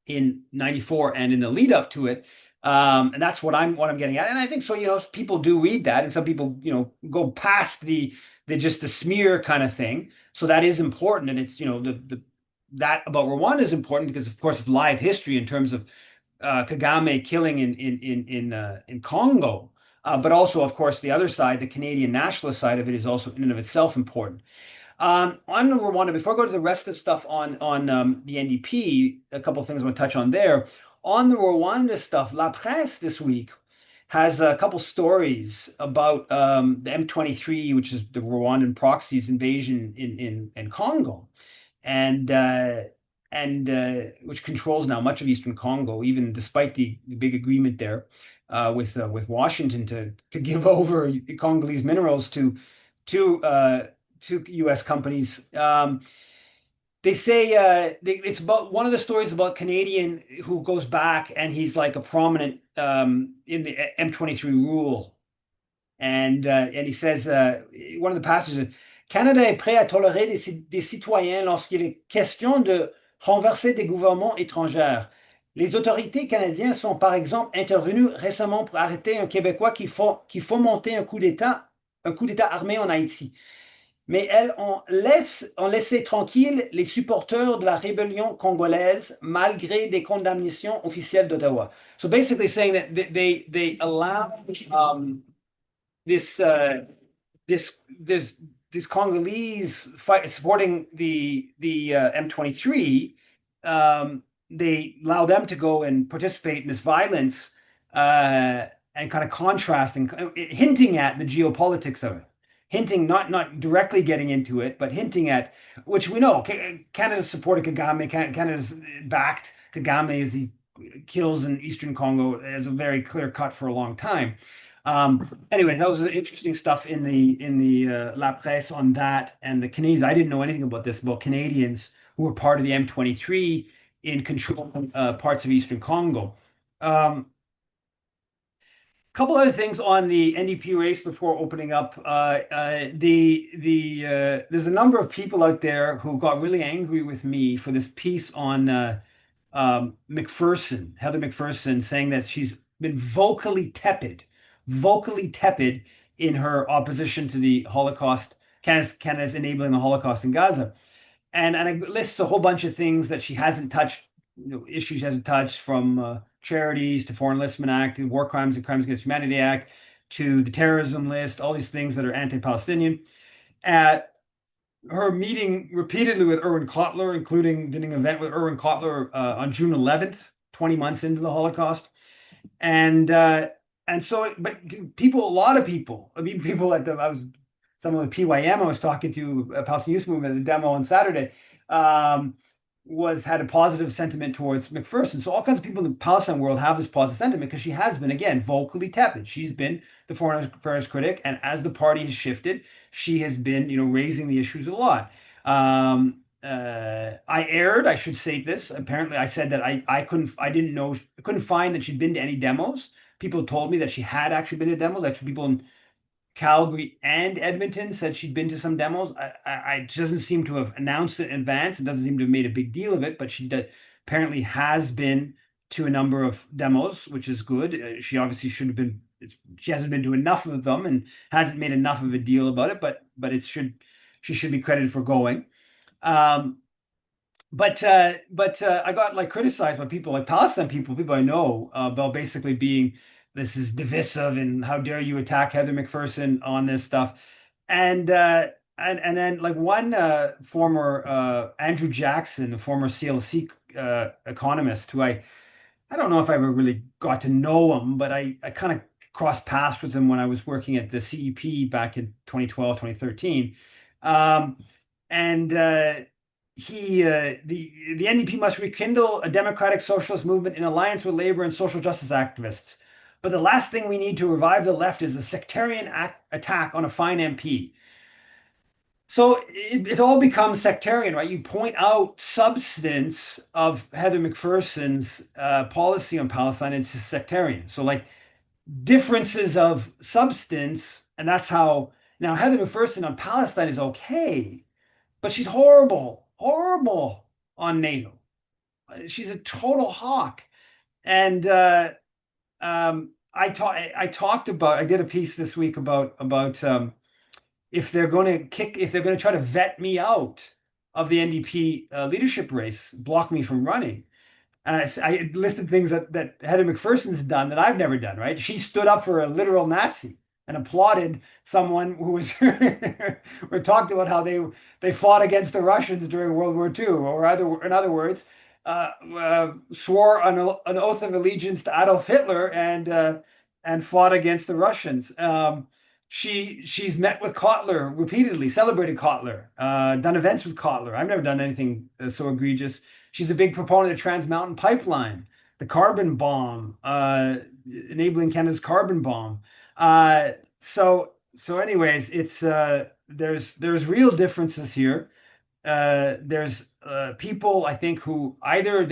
in 94 and in the lead up to it. And that's what I'm getting at. And I think so, people do read that, and some people, go past the just the smear kind of thing. So that is important. And it's, that about Rwanda is important because of course it's live history in terms of Kagame killing in Congo. But also, of course, the other side, the Canadian nationalist side of it, is also in and of itself important. On Rwanda, before I go to the rest of stuff on the NDP, a couple of things I want to touch on there. On the Rwanda stuff, La Presse this week has a couple stories about the M23, which is the Rwandan proxies invasion in Congo, and which controls now much of eastern Congo, even despite the big agreement there with Washington to give over Congolese minerals to to U.S. companies. They say it's about one of the stories about Canadian who goes back and he's like a prominent in the M23 rule, and he says one of the passages, Canada est prêt à tolérer des citoyens lorsqu'il est question de renverser des gouvernements étrangers. Les autorités canadiennes sont par exemple intervenues récemment pour arrêter un Québécois qui fomentait un coup d'État armé en Haïti. Mais elles ont laissé tranquilles les supporters de la rébellion congolaise malgré des condamnations officielles d'Ottawa. So basically saying that they allow this this this these Congolese fight supporting the M23. They allow them to go and participate in this violence and kind of contrasting, hinting at the geopolitics of it, hinting not directly getting into it, but hinting at, which we know Canada supported Kagame. Canada's backed Kagame as he kills in Eastern Congo as a very clear cut for a long time. Anyway, that was interesting stuff in the La Presse on that and the Canadians. I didn't know anything about this, about Canadians who were part of the M23 in control parts of Eastern Congo. Couple other things on the NDP race before opening up. There's a number of people out there who got really angry with me for this piece on McPherson, Heather McPherson, saying that she's been vocally tepid in her opposition to the Holocaust, Canada's enabling the Holocaust in Gaza. and it lists a whole bunch of things that she hasn't touched, issues she hasn't touched, from charities to Foreign Enlistment Act, to War Crimes and Crimes Against Humanity Act, to the terrorism list, all these things that are anti-Palestinian. At her meeting repeatedly with Erwin Kotler, including did an event with Erwin Kotler on June 11th, 20 months into the Holocaust. And so, but people, a lot of people, I mean, people at the, I was, some of the PYM I was talking to, Palestinian Youth Movement, at the demo on Saturday, um, had a positive sentiment towards McPherson. So all kinds of people in the Palestine world have this positive sentiment because she has been, again, vocally tepid. She's been the foreign affairs critic, and as the party has shifted, she has been, raising the issues a lot. I erred. I should say this. Apparently, I said that I didn't know, I couldn't find that she'd been to any demos. People told me that she had actually been to demos. Actually, people in Calgary and Edmonton said she'd been to some demos. She doesn't seem to have announced it in advance. It doesn't seem to have made a big deal of it, but apparently has been to a number of demos, which is good. She obviously should have been. She hasn't been to enough of them and hasn't made enough of a deal about it. But she should be credited for going. Um, but I got like criticized by people, like Palestine people I know, about basically being, this is divisive and how dare you attack Heather McPherson on this stuff. And then like one former Andrew Jackson, a former CLC economist, who I don't know if I ever really got to know him, but I kind of crossed paths with him when I was working at the CEP back in 2012, 2013. Um, and the NDP must rekindle a democratic socialist movement in alliance with labor and social justice activists. But the last thing we need to revive the left is a sectarian attack on a fine MP. So it all becomes sectarian, right? You point out substance of Heather McPherson's policy on Palestine, and it's just sectarian. So like differences of substance, and that's how now Heather McPherson on Palestine is okay, but she's horrible, horrible on NATO. She's a total hawk. And I talked about, I did a piece this week about if they're going to try to vet me out of the NDP leadership race, block me from running. And I listed things that Heather McPherson's done that I've never done, right? She stood up for a literal Nazi and applauded someone who was or talked about how they fought against the Russians during World War II, or in other words, swore an oath of allegiance to Adolf Hitler and fought against the Russians. She's met with Kotler repeatedly, celebrated Kotler, done events with Kotler. I've never done anything so egregious. She's a big proponent of Trans Mountain Pipeline, the carbon bomb, enabling Canada's carbon bomb. Anyways, it's there's real differences here. There's people, I think, who either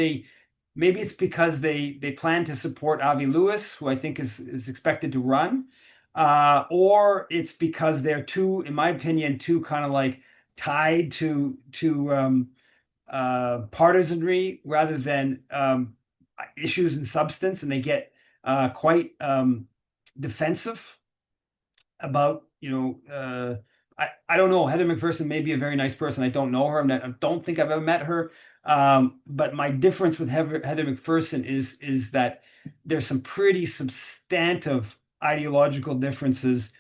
maybe it's because they plan to support Avi Lewis, who I think is expected to run, or it's because they're too, in my opinion, too kind of like tied to partisanry rather than issues and substance, and they get quite defensive about, I don't know. Heather McPherson may be a very nice person. I don't know her. I don't think I've ever met her. But my difference with Heather McPherson is that there's some pretty substantive ideological differences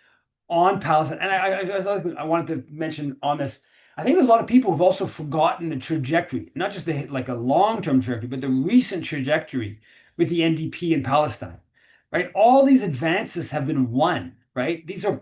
on Palestine. And I wanted to mention on this. I think there's a lot of people who've also forgotten the trajectory, not just like a long-term trajectory, but the recent trajectory with the NDP in Palestine, right? All these advances have been won, right? These are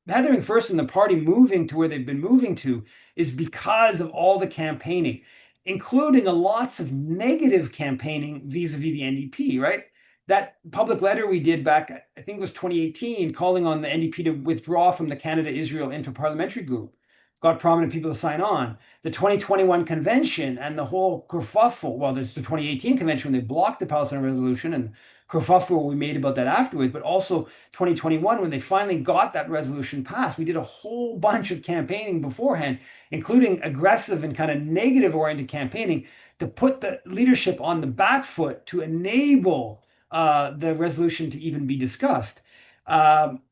Heather McPherson, the party moving to where they've been moving to is because of all the campaigning, including lots of negative campaigning vis-a-vis the NDP, right? That public letter we did back, I think it was 2018, calling on the NDP to withdraw from the Canada-Israel Interparliamentary Group, got prominent people to sign on. The 2021 convention and the whole kerfuffle, well, there's the 2018 convention when they blocked the Palestine resolution, and kerfuffle we made about that afterwards, but also 2021 when they finally got that resolution passed. We did a whole bunch of campaigning beforehand, including aggressive and kind of negative oriented campaigning to put the leadership on the back foot to enable the resolution to even be discussed.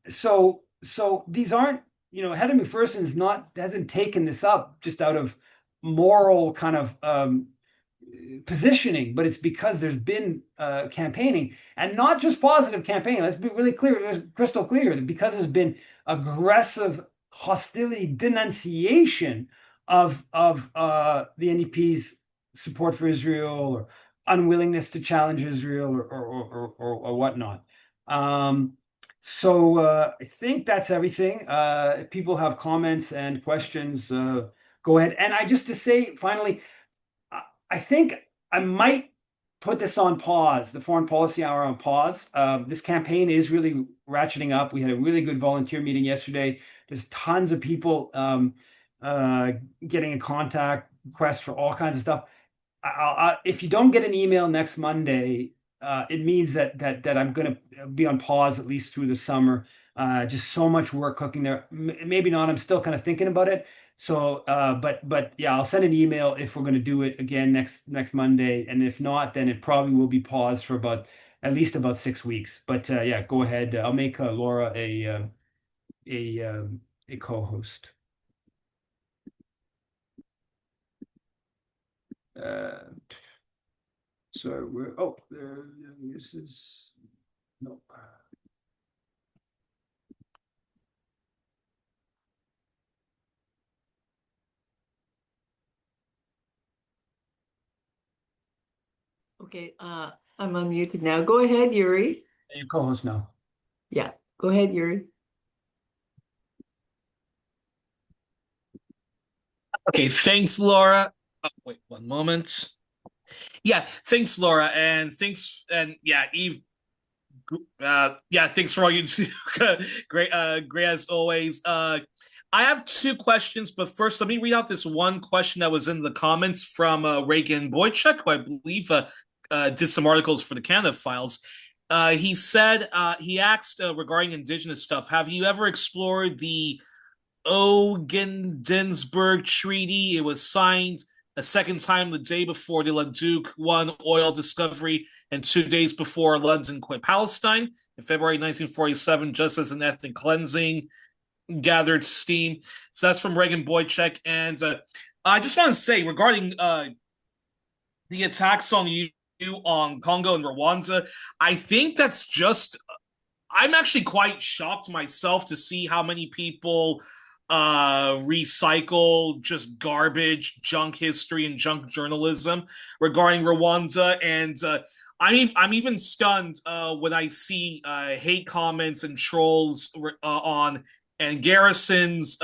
So these aren't, Heather McPherson hasn't taken this up just out of moral kind of positioning, but it's because there's been campaigning and not just positive campaigning. Let's be really clear, crystal clear, that because there's been aggressive hostility, denunciation of the NDP's support for Israel or unwillingness to challenge Israel or whatnot. Um, I think that's everything. If people have comments and questions, go ahead. And I just to say finally, I think I might put this on pause, the foreign policy hour on pause. This campaign is really ratcheting up. We had a really good volunteer meeting yesterday. There's tons of people uh, getting in contact, requests for all kinds of stuff. If you don't get an email next Monday, it means that I'm going to be on pause at least through the summer. Just so much work cooking there. Maybe not. I'm still kind of thinking about it. But yeah, I'll send an email if we're going to do it again next Monday, and if not, then it probably will be paused for about at least about 6 weeks. But yeah, go ahead. I'll make Laura a a co-host. Uh, so we're this is no. Okay, I'm unmuted now. Go ahead, Yuri. Your co-host now. Yeah, go ahead, Yuri. Okay, thanks, Laura. Oh, wait, one moment. Yeah, thanks, Laura, and thanks, and yeah, Eve. Yeah, thanks for all you do. Great, great as always. I have two questions, but first, let me read out this one question that was in the comments from Reagan Boychuk, who I believe did some articles for the Canada Files. He said he asked regarding Indigenous stuff. Have you ever explored the Ogdensburg Treaty? It was signed a second time the day before the Leduc one oil discovery and 2 days before London quit Palestine in February 1947, just as an ethnic cleansing gathered steam. So that's from Reagan Boychuk. And I just want to say regarding the attacks on you on Congo and Rwanda, I think that's just I'm actually quite shocked myself to see how many people recycle just garbage, junk history, and junk journalism regarding Rwanda. And I'm even stunned when I see hate comments and trolls on and Garrison's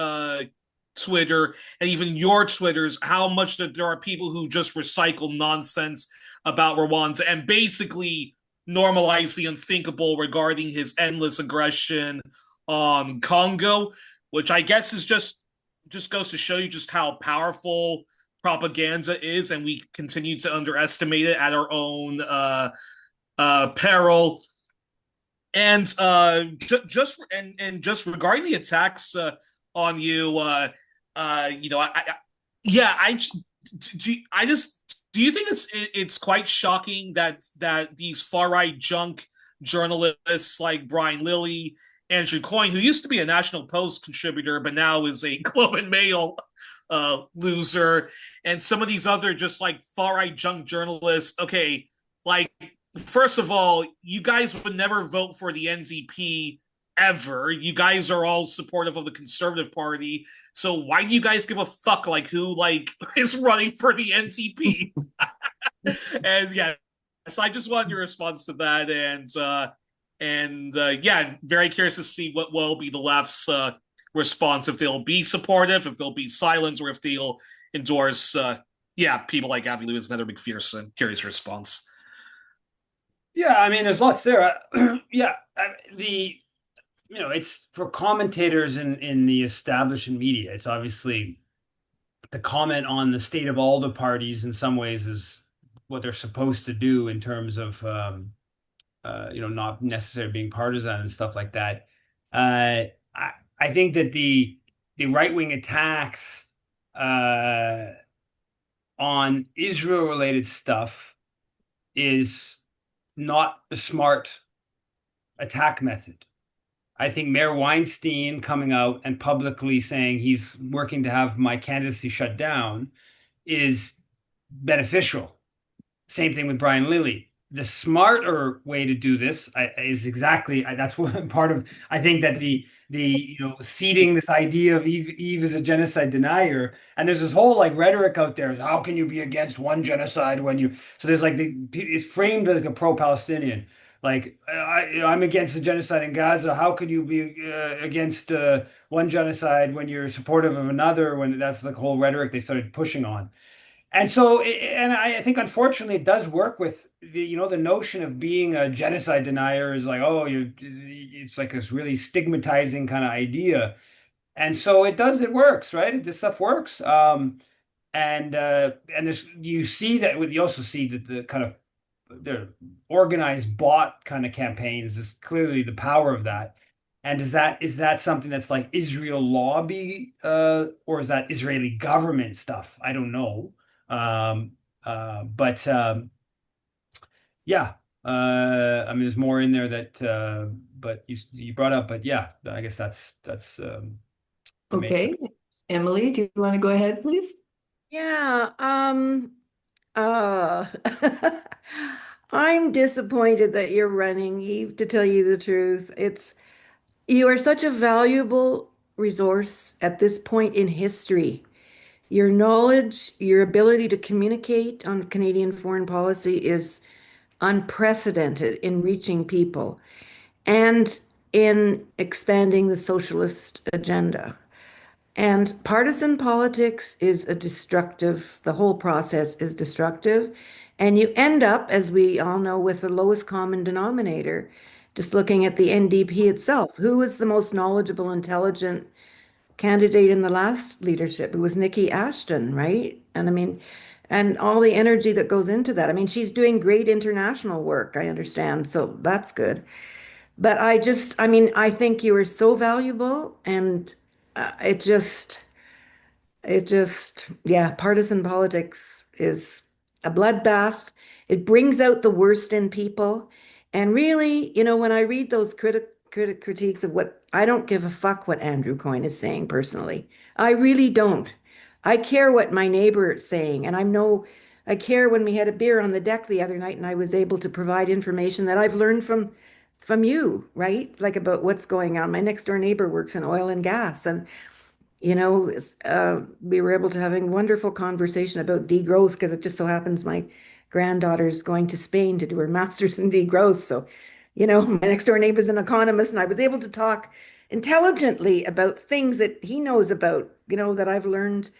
Twitter and even your Twitters. How much that there are people who just recycle nonsense about Rwanda and basically normalize the unthinkable regarding his endless aggression on Congo, which I guess is just goes to show you just how powerful propaganda is, and we continue to underestimate it at our own peril. And just regarding the attacks on you, you know, yeah, I just do you think it's quite shocking that these far right junk journalists like Brian Lilly, Andrew Coyne, who used to be a National Post contributor but now is a Globe and Mail loser, and some of these other just like far right junk journalists? Okay, like first of all, you guys would never vote for the NZP ever. You guys are all supportive of the Conservative Party. So why do you guys give a fuck like who like is running for the NCP? And yeah, so I just wanted your response to that, and yeah, very curious to see what will be the left's response, if they'll be supportive, if they'll be silent, or if they'll endorse yeah, people like Avi Lewis and Heather McPherson. Curious response. Yeah, I mean, there's lots there. Yeah, the it's for commentators in the establishment media. It's obviously the comment on the state of all the parties in some ways is what they're supposed to do in terms of not necessarily being partisan and stuff like that. I think that the right wing attacks on Israel related stuff is not a smart attack method. I think Mayor Weinstein coming out and publicly saying he's working to have my candidacy shut down is beneficial. Same thing with Brian Lilly. The smarter way to do this is exactly that's one part of. I think that seeding this idea of Eve as a genocide denier, and there's this whole like rhetoric out there. How can you be against one genocide when you? So there's like it's framed as like a pro-Palestinian. Like I'm against the genocide in Gaza. How could you be against one genocide when you're supportive of another? When that's the whole rhetoric they started pushing on. And so, and I think unfortunately it does work with the notion of being a genocide denier is like, oh, it's like this really stigmatizing kind of idea. And so it works, right? This stuff works. And this, you see that you also see that the kind of the organized bot kind of campaigns is clearly the power of that. And is that something that's like Israel lobby, or is that Israeli government stuff? I don't know. Um, but yeah, I mean, there's more in there that, but you brought up, but yeah, I guess that's the main. Okay. Emily, do you want to go ahead, please? Yeah, uh, I'm disappointed that you're running, Eve, to tell you the truth. You are such a valuable resource at this point in history. Your knowledge, your ability to communicate on Canadian foreign policy is unprecedented in reaching people and in expanding the socialist agenda. And partisan politics is the whole process is destructive. And you end up, as we all know, with the lowest common denominator. Just looking at the NDP itself, who was the most knowledgeable, intelligent candidate in the last leadership? It was Nikki Ashton, right? And I mean, and all the energy that goes into that. I mean, she's doing great international work, I understand. So that's good. But I mean, I think you are so valuable and uh, it just, yeah, partisan politics is a bloodbath. It brings out the worst in people. And really, when I read those critiques of what I don't give a fuck what Andrew Coyne is saying personally. I really don't. I care what my neighbor is saying. And I care when we had a beer on the deck the other night and I was able to provide information that I've learned from you, right? Like about what's going on. My next door neighbor works in oil and gas, and we were able to having wonderful conversation about degrowth because it just so happens my granddaughter's going to Spain to do her master's in degrowth. So, my next door neighbor's an economist, and I was able to talk intelligently about things that he knows about, that I've learned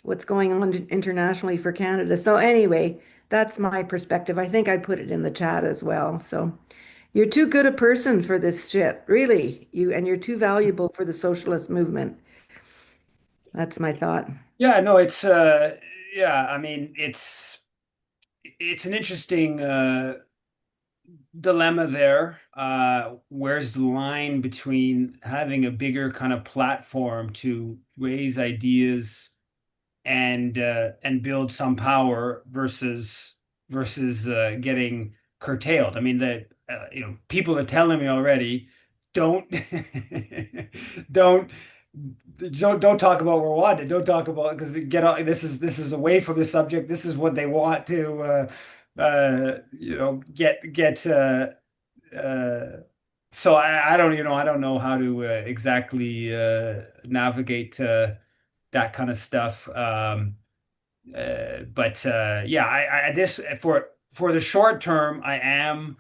what's going on internationally for Canada. So anyway, that's my perspective. I think I put it in the chat as well. So you're too good a person for this shit, really. You're too valuable for the socialist movement. That's my thought. Yeah, no, it's yeah, I mean, it's an interesting dilemma there. Where's the line between having a bigger kind of platform to raise ideas and build some power versus getting curtailed? I mean, that people are telling me already, don't don't don't talk about Rwanda. Don't talk about, because this is away from the subject. This is what they want to get. Uh, so I don't know how to exactly navigate that kind of stuff. But yeah, this for the short term, I am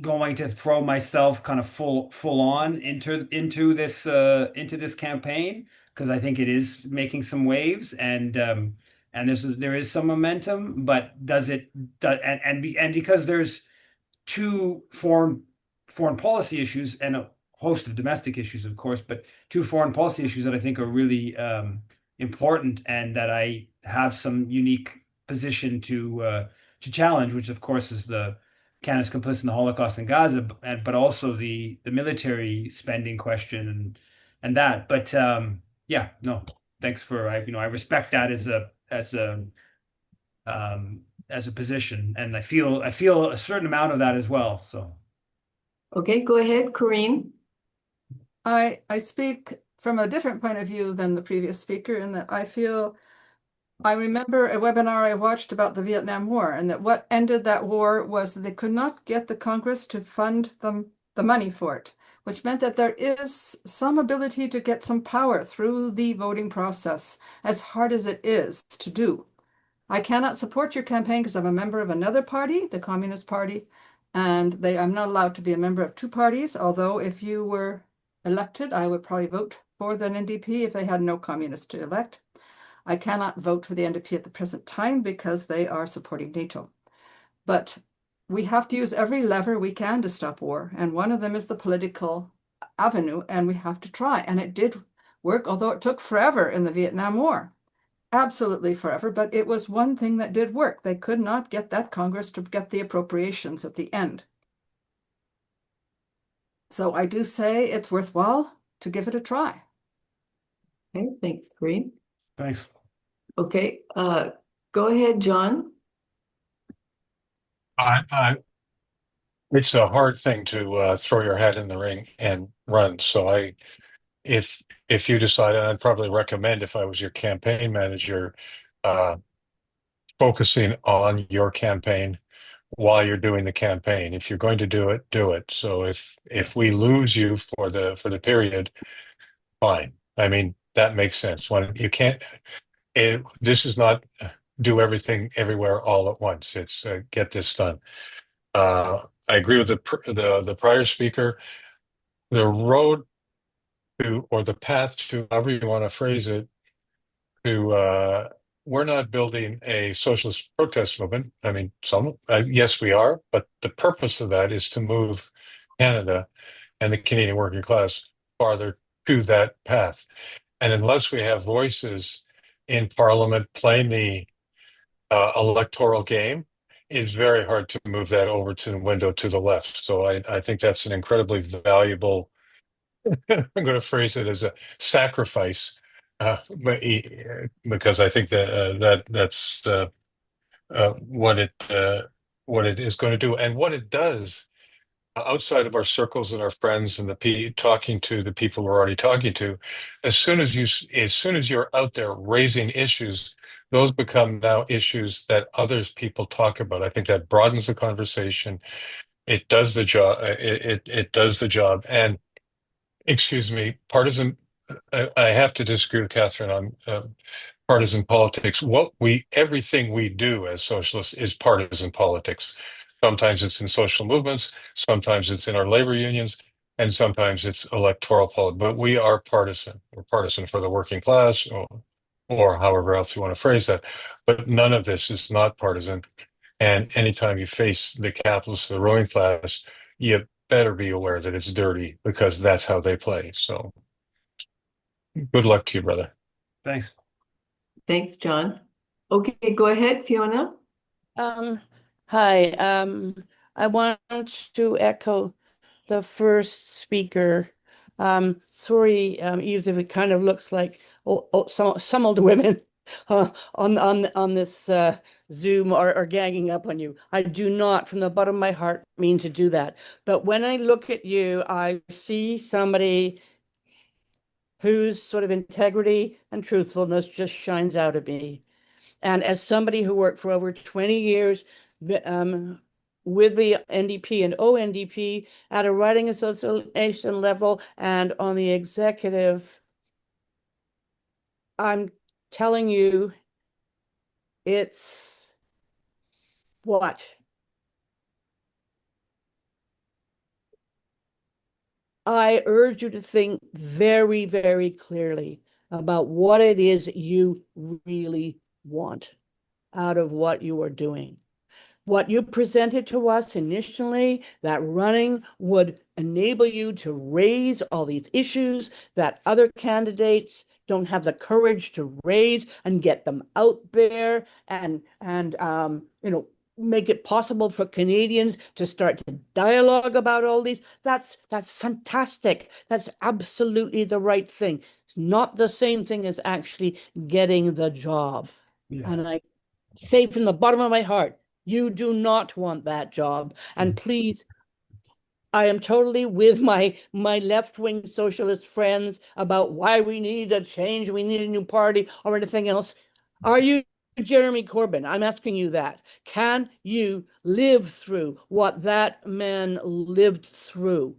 going to throw myself kind of full on into this campaign, because I think it is making some waves, and there is some momentum. But does it does and because there's two foreign policy issues and a host of domestic issues, of course, but two foreign policy issues that I think are really important, and that I have some unique position to challenge, which of course is the Canada's complicit in the Holocaust in Gaza, but also the military spending question and that. But yeah, no, thanks for I respect that as a position, and I feel a certain amount of that as well. So Okay, go ahead, Corinne. I speak from a different point of view than the previous speaker in that I feel I remember a webinar I watched about the Vietnam War, and that what ended that war was that they could not get the Congress to fund them the money for it, which meant that there is some ability to get some power through the voting process, as hard as it is to do. I cannot support your campaign because I'm a member of another party, the Communist Party, and I'm not allowed to be a member of two parties, although if you were elected, I would probably vote for the NDP if they had no communists to elect. I cannot vote for the NDP at the present time because they are supporting NATO. But we have to use every lever we can to stop war, and one of them is the political avenue, and we have to try. And it did work, although it took forever in the Vietnam War. Absolutely forever, but it was one thing that did work. They could not get that Congress to get the appropriations at the end. So I do say it's worthwhile to give it a try. Okay, thanks, Green. Thanks. Okay, go ahead, John. It's a hard thing to throw your hat in the ring and run. So if you decide, and I'd probably recommend if I was your campaign manager, uh, focusing on your campaign while you're doing the campaign. If you're going to do it, do it. So if we lose you for the period, fine. I mean, that makes sense. When you can't, this is not do everything everywhere all at once. It's get this done. I agree with the prior speaker. The road to, or the path to, however you want to phrase it, to we're not building a socialist protest movement. I mean, yes, we are, but the purpose of that is to move Canada and the Canadian working class farther to that path. And unless we have voices in Parliament playing the electoral game, it's very hard to move that over to the window to the left. So I think that's an incredibly valuable, I'm going to phrase it as a sacrifice, because I think that's what it is going to do, and what it does outside of our circles and our friends and talking to the people we're already talking to. As soon as you're out there raising issues, those become now issues that others people talk about. I think that broadens the conversation. It does the job. It does the job. And excuse me, partisan. I have to disagree with Catherine on partisan politics. Everything we do as socialists is partisan politics. Sometimes it's in social movements, sometimes it's in our labor unions, and sometimes it's electoral politics. But we are partisan. We're partisan for the working class, or however else you want to phrase that. But none of this is not partisan. And anytime you face the capitalists, the ruling class, you better be aware that it's dirty, because that's how they play. So good luck to you, brother. Thanks. Thanks, John. Okay, go ahead, Fiona. Hi. I want to echo the first speaker. Sorry, Eve, if it kind of looks like some older women on this Zoom are ganging up on you. I do not, from the bottom of my heart, mean to do that. But when I look at you, I see somebody whose sort of integrity and truthfulness just shines out at me. And as somebody who worked for over 20 years with the NDP and ONDP at a writing association level and on the executive, I'm telling you, it's what? I urge you to think very, very clearly about what it is you really want out of what you are doing. What you presented to us initially, that running would enable you to raise all these issues that other candidates don't have the courage to raise and get them out there and make it possible for Canadians to start to dialogue about all these. That's fantastic. That's absolutely the right thing. It's not the same thing as actually getting the job. Yeah. And I say from the bottom of my heart, you do not want that job. And please, I am totally with my left-wing socialist friends about why we need a change, we need a new party or anything else. Are you Jeremy Corbyn, I'm asking you that. Can you live through what that man lived through?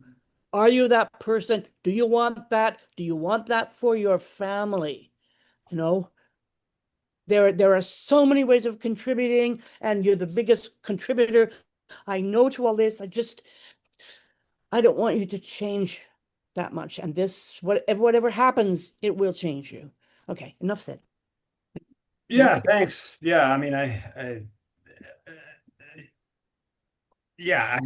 Are you that person? Do you want that? Do you want that for your family? You know, there are so many ways of contributing, and you're the biggest contributor I know to all this. I don't want you to change that much. And this, whatever happens, it will change you. Okay, enough said. Yeah, thanks. Yeah, I mean, yeah,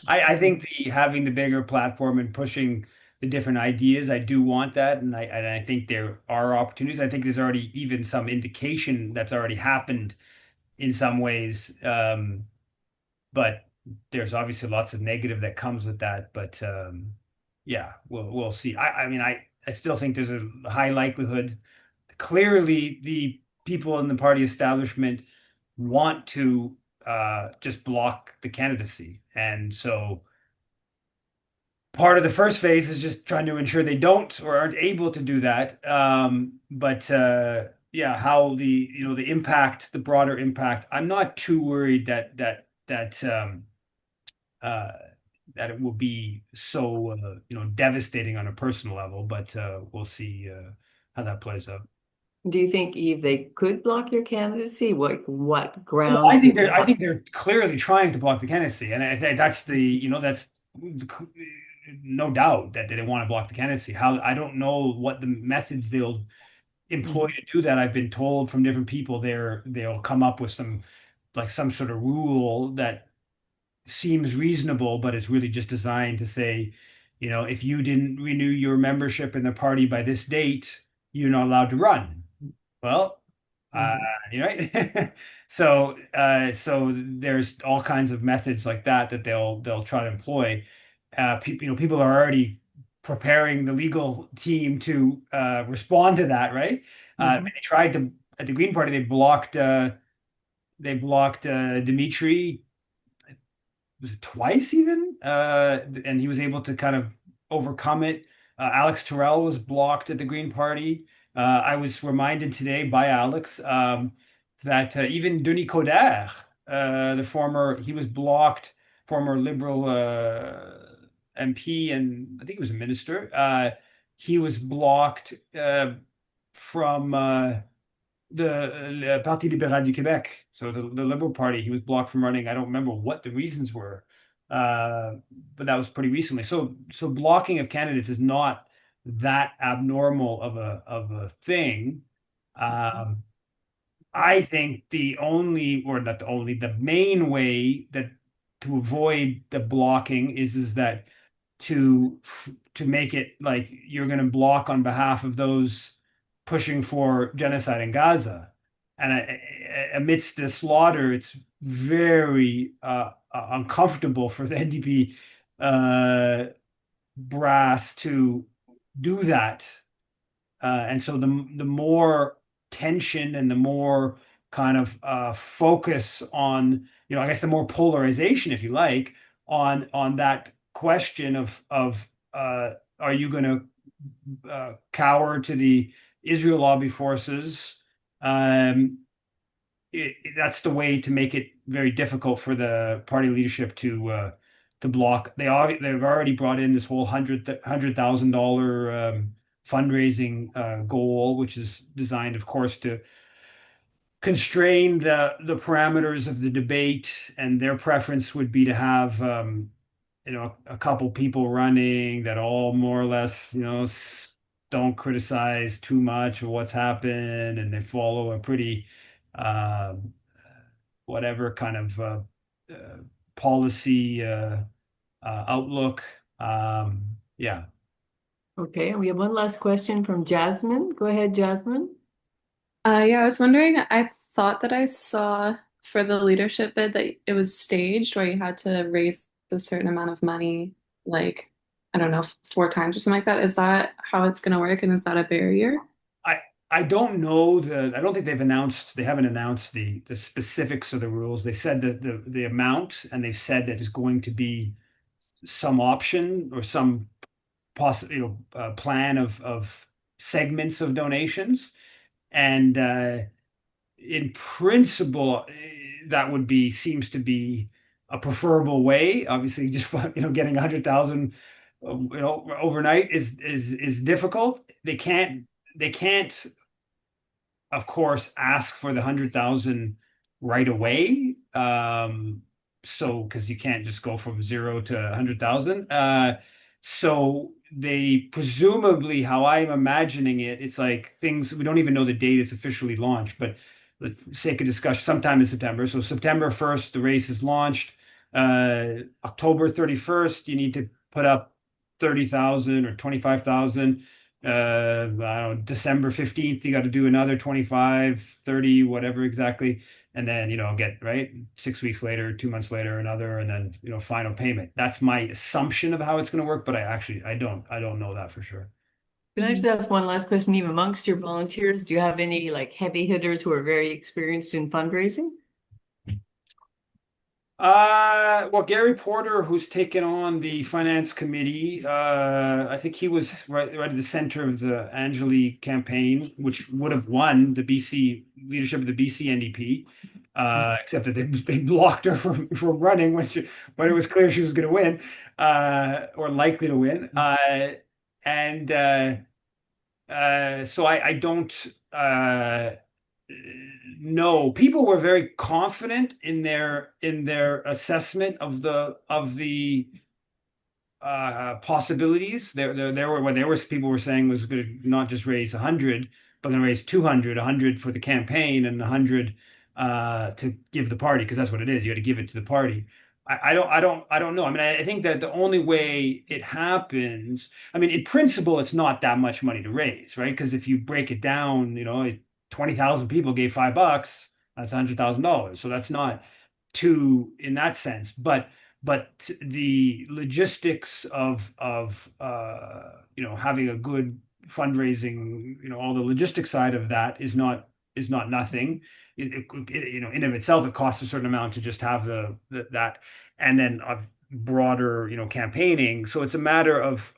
I think having the bigger platform and pushing the different ideas, I do want that, and I think there are opportunities. I think there's already even some indication that's already happened in some ways, but there's obviously lots of negative that comes with that. But yeah, we'll see. I mean, I still think there's a high likelihood. Clearly, the people in the party establishment want to just block the candidacy. And so part of the first phase is just trying to ensure they don't or aren't able to do that. But yeah, how the impact, the broader impact, I'm not too worried uh, that it will be so devastating on a personal level. But we'll see how that plays out. Do you think, Eve, they could block your candidacy? What Well, grounds would they I have? think they're clearly trying to block the candidacy, and I think that's that's no doubt that they want to block the candidacy. How I don't know what the methods they'll employ Mhm. to do that. I've been told from different people they'll come up with some sort of rule that seems reasonable, but it's really just designed to say, if you didn't renew your membership in the party by this date, you're not allowed to run. Well, uh, Mhm. you know, so there's all kinds of methods like that they'll try to employ. People are already preparing the legal team to respond to that, right? Mhm. They tried to at the Green Party. They blocked Dimitri, was it twice even? And he was able to kind of overcome it. Alex Terrell was blocked at the Green Party. I was reminded today by Alex that even Denis Coderre, he was blocked, former Liberal MP, and I think he was a minister. He was blocked from the Parti libéral du Québec, so the Liberal Party. He was blocked from running. I don't remember what the reasons were, uh, but that was pretty recently. So blocking of candidates is not that abnormal of a thing. Um, I think the only, or not the only, the main way that to avoid the blocking is that to to make it like you're going to block on behalf of those pushing for genocide in Gaza. And amidst the slaughter, it's very uncomfortable for the NDP brass to do that, and so the more tension and the more kind of focus on, I guess the more polarization, if you like, on that question of are you going to cower to the Israel lobby forces? Um, that's the way to make it very difficult for the party leadership to block. They've already brought in this whole $100,000 fundraising goal, which is designed, of course, to constrain the parameters of the debate. And their preference would be to have a couple people running that all more or less don't criticize too much of what's happened, and they follow a pretty um, whatever kind of uh, policy outlook. Yeah. Okay, and we have one last question from Jasmine. Go ahead, Jasmine. Yeah, I was wondering, I thought that I saw for the leadership bid that it was staged where you had to raise a certain amount of money, like, I don't know, 4 times or something like that. Is that how it's going to work? And is that a barrier? I I don't know I don't think they haven't announced the specifics of the rules. They said that the amount, and they've said that there's going to be some option or some possible plan of segments of donations. And in principle, that would be seems to be a preferable way. Obviously, just getting 100,000, overnight is difficult. They can't, of course, ask for the 100,000 right away. So because you can't just go from zero to 100,000. So they presumably, how I'm imagining it, it's like things we don't even know the date it's officially launched, but for the sake of discussion, sometime in September. So September 1st, the race is launched. October 31st, you need to put up 30,000 or 25,000. I don't know, December 15th, you got to do another 25, 30, whatever exactly. And then, get right 6 weeks later, 2 months later, another, and then, final payment. That's my assumption of how it's going to work, but I don't know that for sure. Can I just ask one last question? Even amongst your volunteers, do you have any like heavy hitters who are very experienced in fundraising? Well, Gary Porter, who's taken on the finance committee, I think he was right at the center of the Angeli campaign, which would have won the BC leadership of the BC NDP, except that they blocked her from running when it was clear she was going to win, or likely to win. And So I don't know. People were very confident in their assessment of the possibilities. There were what there was people were saying was going to not just raise 100, but going to raise 200, 100 for the campaign and 100 to give the party, because that's what it is. You got to give it to the party. I don't know. I mean, I think that the only way it happens, I mean, in principle, it's not that much money to raise, right? Because if you break it down, 20,000 people gave $5, that's $100,000. So that's not too in that sense. But the logistics of having a good fundraising, all the logistics side of that is not nothing. In of itself, it costs a certain amount to just have that, and then a broader, campaigning. So it's a matter of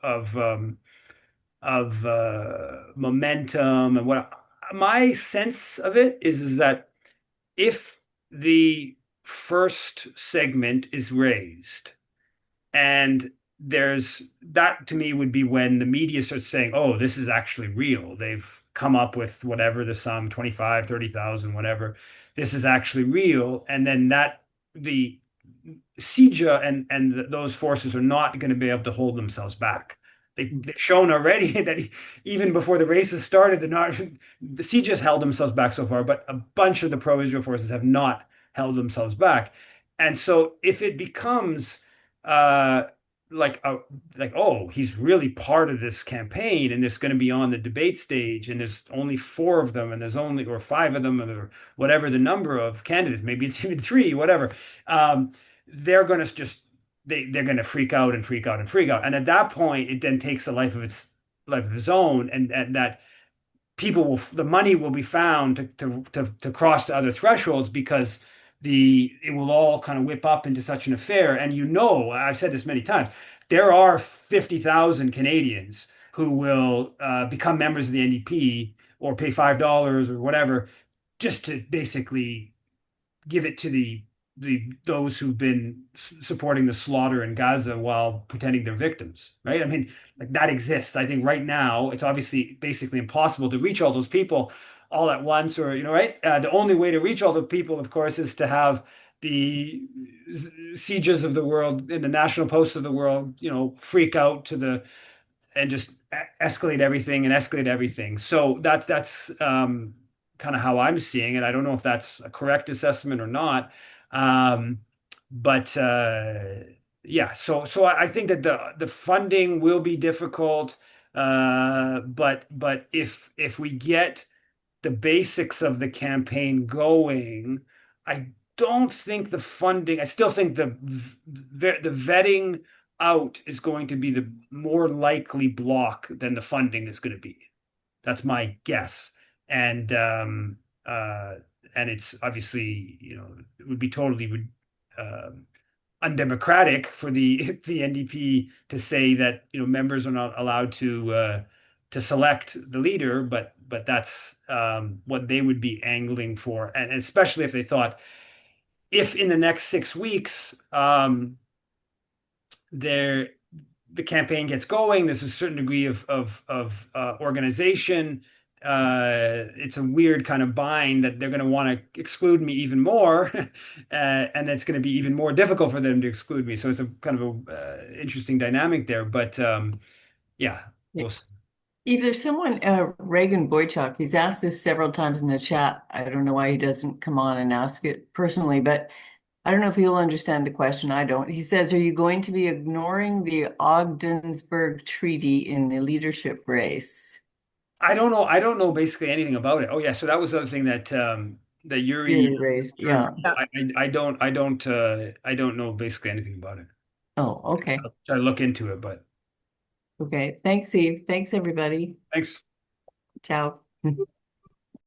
momentum. And what my sense of it is that if the first segment is raised, and there's that, to me, would be when the media starts saying, oh, this is actually real. They've come up with whatever the sum, 25, 30,000, whatever. This is actually real. And then the CIJA and those forces are not going to be able to hold themselves back. They've shown already that even before the races started, the CIJA has held themselves back so far, but a bunch of the pro-Israel forces have not held themselves back. And so if it becomes uh, oh, he's really part of this campaign, and it's going to be on the debate stage, and there's only four of them, and there's only or five of them, or whatever the number of candidates, maybe it's even three, whatever. They're going to just they're going to freak out and freak out and freak out, and at that point, it then takes a life of its own, and that the money will be found to cross the other thresholds, because it will all kind of whip up into such an affair. And I've said this many times, there are 50,000 Canadians who will become members of the NDP or pay $5 or whatever, just to basically give it to those who've been supporting the slaughter in Gaza while pretending they're victims, right? I mean, like, that exists. I think right now it's obviously basically impossible to reach all those people all at once, or right? The only way to reach all the people, of course, is to have the sieges of the world and the national posts of the world, freak out and just escalate everything. So that's kind of how I'm seeing it. I don't know if that's a correct assessment or not. Um, but yeah, so I think that the funding will be difficult. But if we get the basics of the campaign going, I don't think the funding. I still think the vetting out is going to be the more likely block than the funding is going to be. That's my guess. And uh, and it's obviously, it would be totally undemocratic for the the NDP to say that members are not allowed to to select the leader, but that's what they would be angling for, and especially if they thought if in the next 6 weeks there the campaign gets going, there's a certain degree of organization. It's a weird kind of bind that they're going to want to exclude me even more, and it's going to be even more difficult for them to exclude me. So it's a kind of a interesting dynamic there. But yeah, we'll see. If there's someone, Reagan Boychuk, he's asked this several times in the chat. I don't know why he doesn't come on and ask it personally, but I don't know if he'll understand the question. I don't. He says, are you going to be ignoring the Ogdensburg Treaty in the leadership race? I don't know. I don't know basically anything about it. Oh yeah, so that was the other thing that that Yuri Yuri raised, turned. yeah. I don't know basically anything about it. Oh, okay. I'll try to look into it, but Okay. Thanks, Eve. Thanks, everybody. thanks. Ciao.